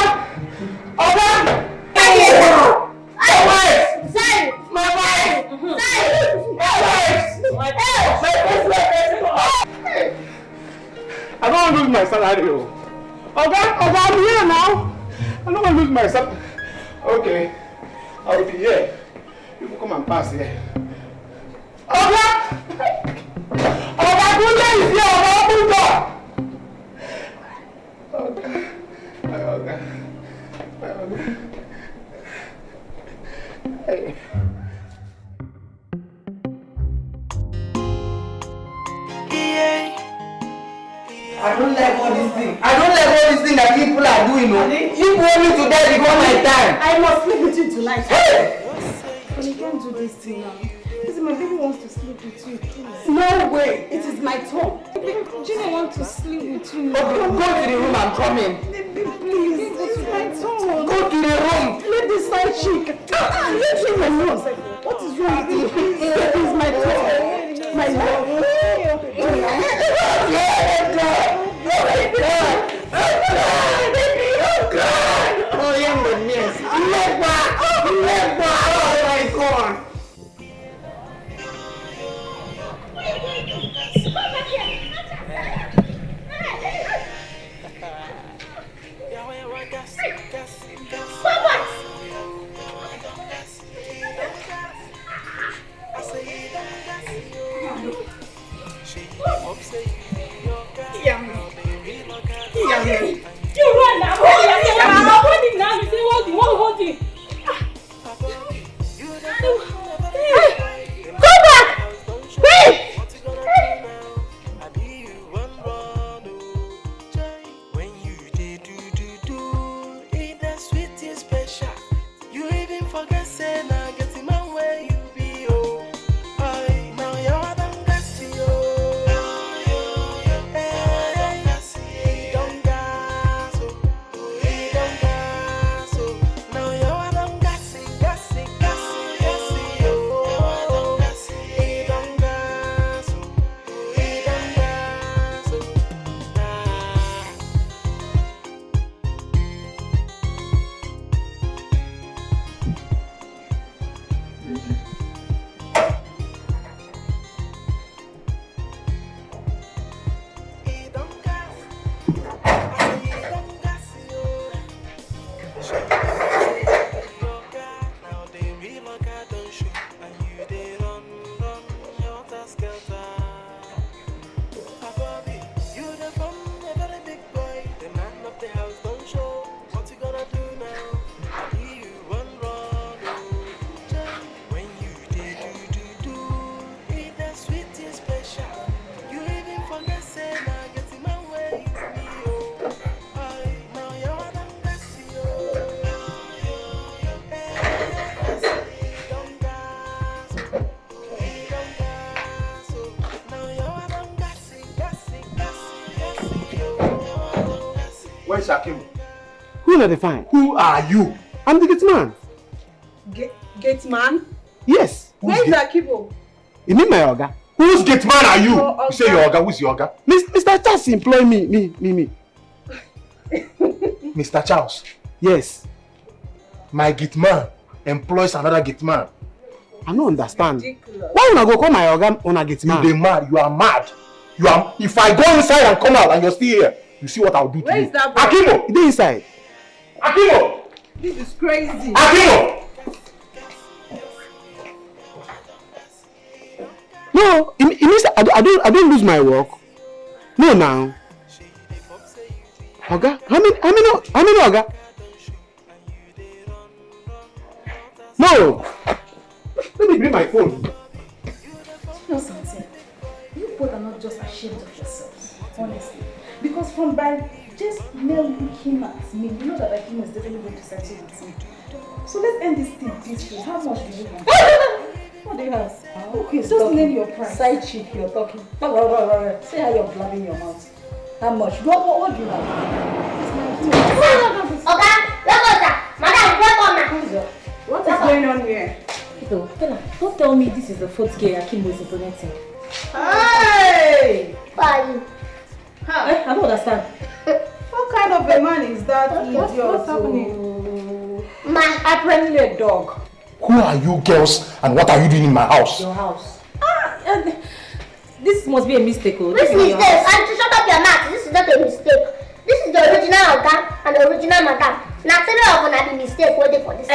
I don't want to lose my salary. Oga, I'm here now. I don't want to lose my salary. Okay, I will be here. You will come and pass here. Oga, Kule is here. Oga, open the door. Oga. Hey. I don't like all these things. I don't like all these things that people are doing. You want me to die before my time. I must sleep with you tonight. Hey! But you can't do this thing now. Listen, my baby wants to sleep with you. Please. No way. It is my turn. Gina wants to sleep with you. Okay, go to the room. I'm coming. Please, it's my turn. Go to the room. Let this side chick. Let me alone. What is wrong with you? It is my turn. My love. Oh God! Oh, young goodness. Never! Oh my God! You run now. I'm running now. You say what? You want to hold it? Go back! Wait! When you did do, it the sweetest special. You even forget say now getting my way you be oh. Now you're the best oh. Don't gas oh. Now you're the gassy oh. Don't gas oh. Where's Akimbo? Who not define? Who are you? I'm the gate man. Gate man? Yes. Where is Akimbo? You mean my Oga? Whose gate man are you? Your You say your Oga. Who's your Oga? Mr. Charles employ me. Mr. Charles. Yes. My gate man employs another gate man. I don't understand. Ridiculous. Why would I go call my Oga on a gate man? You mad. You are mad. You are. If I go inside and come out and you're still here, you see what I'll do to Where you. is that boy? Akimbo! He dey inside. Akimbo! This is crazy. Akimbo! No, it means I don't lose my work. No, now. Oga, how many Oga? No. Let me bring my phone. You know something? You both are not just ashamed of yourselves, honestly. Because from by just mere looking at me, you know that Akimbo is definitely going to settle with me. So let's end this thing peacefully. How much do you want? What do you have? Okay, just name your price. Side chick, you're talking. Say how you're blabbing your mouth. How much? What do you have? Oga, madam, What is going on here? Don't tell me this is the fourth girl Akimbo is implementing. Hey! Bye. I don't understand. What kind of a man is that idiot? What's happening? Apparently a dog. Who are you girls and what are you doing in my house? Your house. This must be a mistake. Oh. This is mistake, your house. and to shut up your mouth, this is not a mistake. This is the original Oga and the original Madam. Now tell me I'm gonna be mistake waiting for this.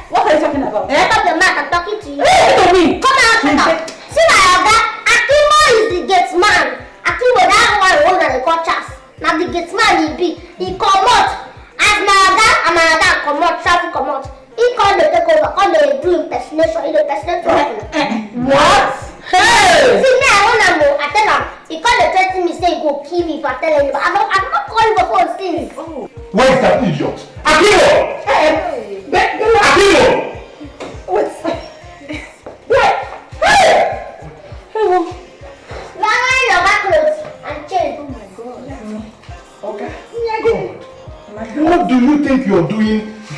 What are you talking about? Shut up your mouth, I'm talking to you. To me. Come out, shut up. See my Oga, Akimbo is the gate man. Akimbo, that one the call Charles. Now the gate man he be. He come out. As my Oga,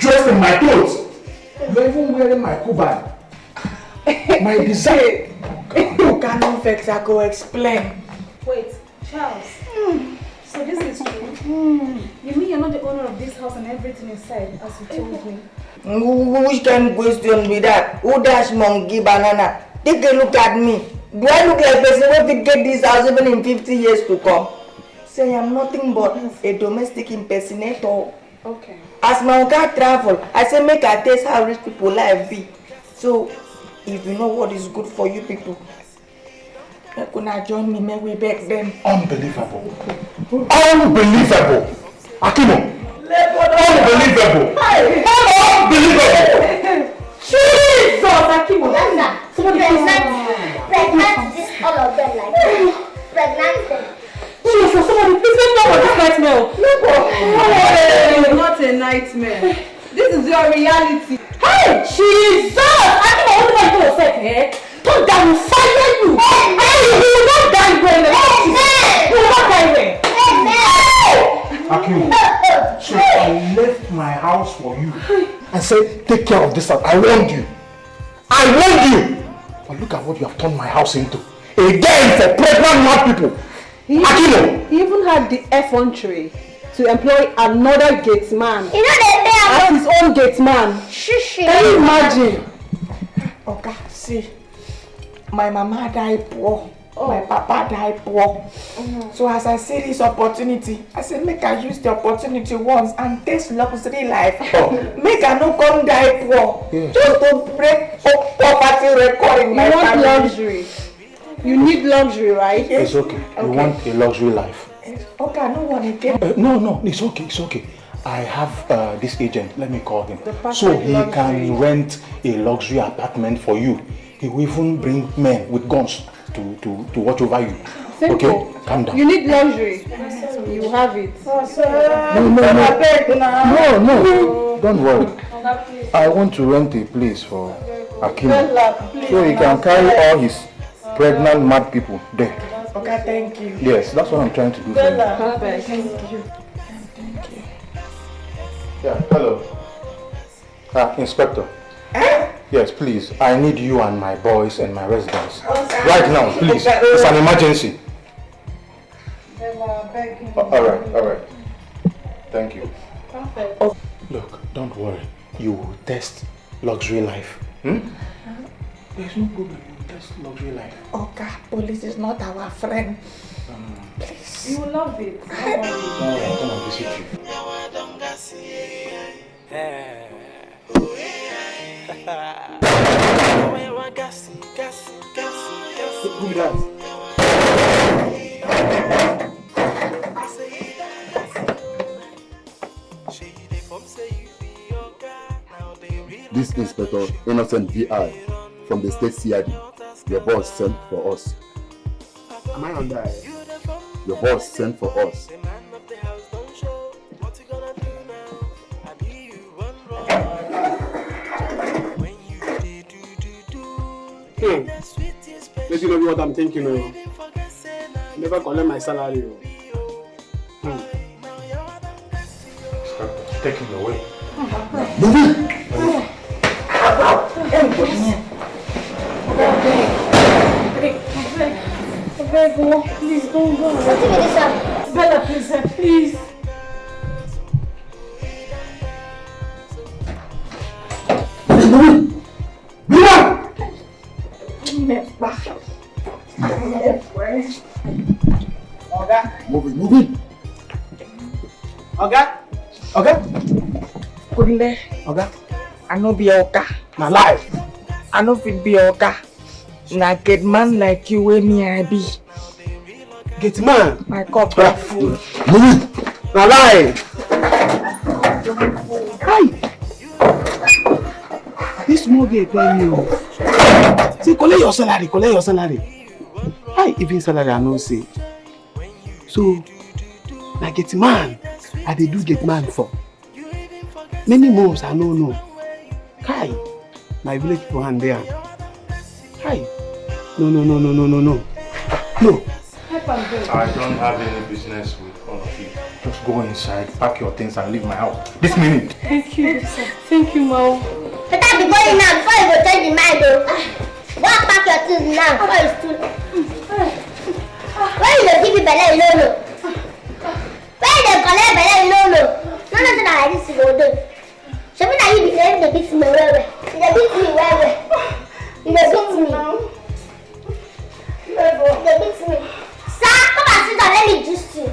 interest in my clothes. You're even wearing my kuban. My design. You cannot vex, I go explain. Wait, Charles. So this is true? You mean you're not the owner of this house and everything inside, as you told me? Which kind of question be that? Who dash monkey banana? Take a look at me. Do I look like a person who will get this house even in 50 years to come? Say I'm nothing but a domestic impersonator. Okay. As my car travel, I say make I taste how rich people life be. So, if you know what is good for you people, you gonna join me, may we beg them. Unbelievable. Unbelievable. Akimbo. Unbelievable. Unbelievable. Jesus, Akimbo. Somebody pregnant this all of them like pregnant them. Jesus, somebody please let me know what this nightmare. No, not a nightmare. This is your reality. Hey, Jesus! Akimbo, what do I do yourself, eh? Don't die, will fire you! Hey, you will not die when you will not die when. Akimbo, so I left my house for you and said, take care of this house. I warned you. I warned you. But look at what you have turned my house into. Again for pregnant mad people. Akimbo. He even had the effrontery to employ another gate man. You know they pay as his own gate man. Can you imagine? Okay, see, my mama died poor. My papa died poor. So as I see this opportunity, I said make I use the opportunity once and taste luxury life. Make I no come die poor. Yeah. Just to break poverty record in my family. You want luxury. You need luxury, right? It's okay. You want a luxury life. Okay, I don't want it again. No, it's okay, it's okay. I have this agent, let me call him. So he can rent a luxury apartment for you. He will even bring men with guns to watch over you. Simple. Okay, calm down. You need luxury. You have it. No, don't worry. I want to rent a place for Akimbo, so he can carry all his pregnant mad people there. Okay, thank you. Yes, that's what I'm trying to do for you. Perfect. Thank you. Yeah, hello. Inspector. Yes, please. I need you and my boys and my residents. Right now, please. It's an emergency. Alright. Thank you. Perfect. Look, don't worry. You will test luxury life. There's no problem. You will test luxury life. Okay, police is not our friend. Please. You will love it. I'm gonna visit you. Who does? This Inspector Innocent VI from the State CID. Your boss sent for us. Am I on that? Your boss sent for us. Let you know what I'm thinking of. Never collect my salary. Take him away. Please don't go. What's with this one? Bella, please. Move it. Oga. Kudle. Oga. I no be Oga. My life. I no fit be Oga. Na get man like you wey me I be. Get man. My cup is full. Move it. My life. Hi. This small girl tell me. See, collect your salary. Hi, even salary I no say. So, na get man, I dey do get man for. Many months I no know. Kai, my village people hand there. Kai, no. No. I don't have any business with all of you. Just go inside, pack your things and leave my house. This minute. Thank you. Thank you, Mom. But I'll be going now before you go change the mind though. Go and pack your things now before it's too late. Where you go give me belly, you don't know. Where you go collect belly, you don't know. No, that like this is all day. Show me that you be saying they beat me well. You beat me well. You beat me. They beat me. Sir, come and sit down, let me gist you.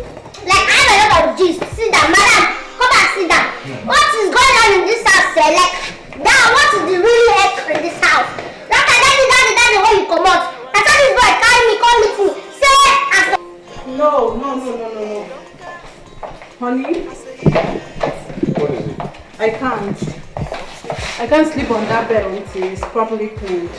Like I have a lot of gist. Sit down, madam. Come and sit down. What is going on in this house, sir? Like, now what is the real head in this house? Not that daddy when you come out. I saw this boy carry me, come meet me. Say as No. Honey? What is it? I can't sleep on that bed until it's properly cleaned.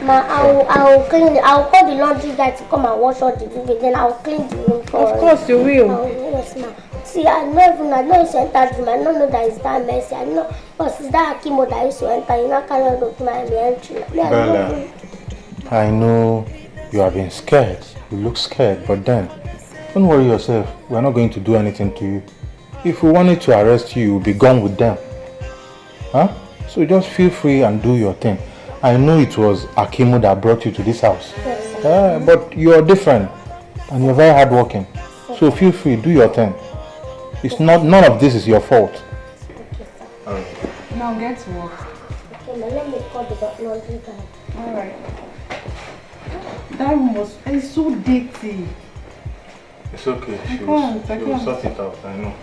Ma, I'll clean it. I'll call the laundry guy to come and wash all the dishes. Then I'll clean the room for Of course you will. Yes, ma. See, I know it's entered room. I don't know that it's that messy. I know, but it's that Akimbo that used to enter. You know, carry on to my entry. Bella, I know you have been scared. You look scared, but then, don't worry yourself. We're not going to do anything to you. If we wanted to arrest you, you'll be gone with them. Huh? So just feel free and do your thing. I know it was Akimbo that brought you to this house. Yes, but you're different and you're very hardworking. So feel free, do your thing. It's not, none of this is your fault. Now get to work. Okay, now let me call the laundry guy. Alright. That room it's so dirty. It's okay. She will sort it out, I know.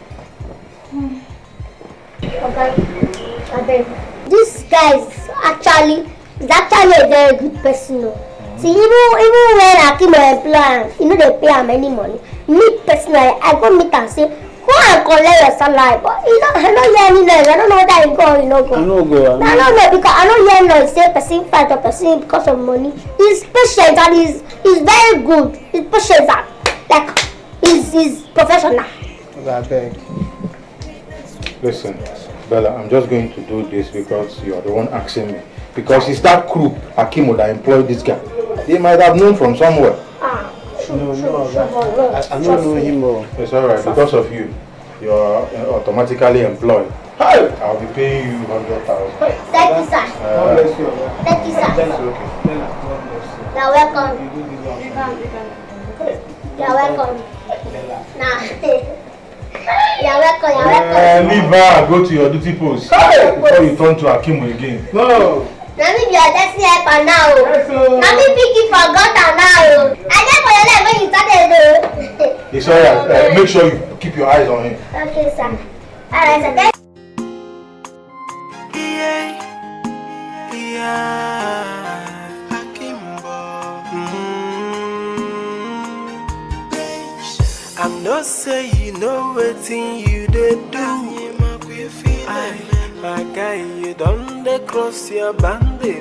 Okay. This guy is actually a very good person. No? See, even when Akimbo employ, you know they pay him any money. Me personally, I go meet and say, go and collect your salary. But I don't hear any noise. I don't know that you go, you know go. I don't go. I don't know because I don't hear noise. Say person fight or person because of money. He's patient and he's very good. He's patient and like he's professional. Listen, Bella, I'm just going to do this because you are the one asking me. Because it's that crew, Akimbo, that employed this guy. They might have known from somewhere. I don't know him. It's alright, because of you, you're automatically employed. I'll be paying you 100,000. Thank you, sir. Thank you, sir. It's okay. You're welcome. You're welcome. Nah. You're welcome. Leave her, go to your duty post. Before you turn to Akimbo again. No. Let me be your destiny helper now. Let me pick it for God now. I just for your life when you started though. It's alright. Make sure you keep your eyes on him. Okay, sir. Alright, sir. Akimbo. I'm not saying you know what thing you did do. My guy, you don't cross your boundary.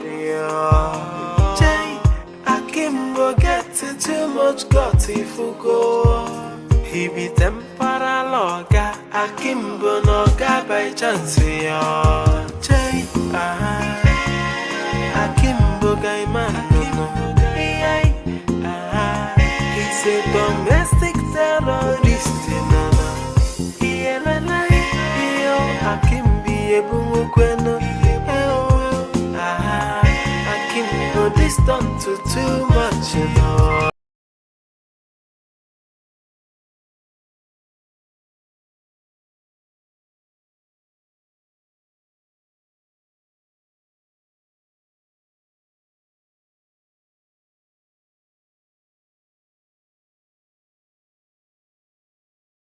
Jay, Akimbo get too much got if you go. He be temporal loga, Akimbo no guy by chance. Jay, Akimbo guy man. He's a domestic terrorist. Akimbo distant to too much.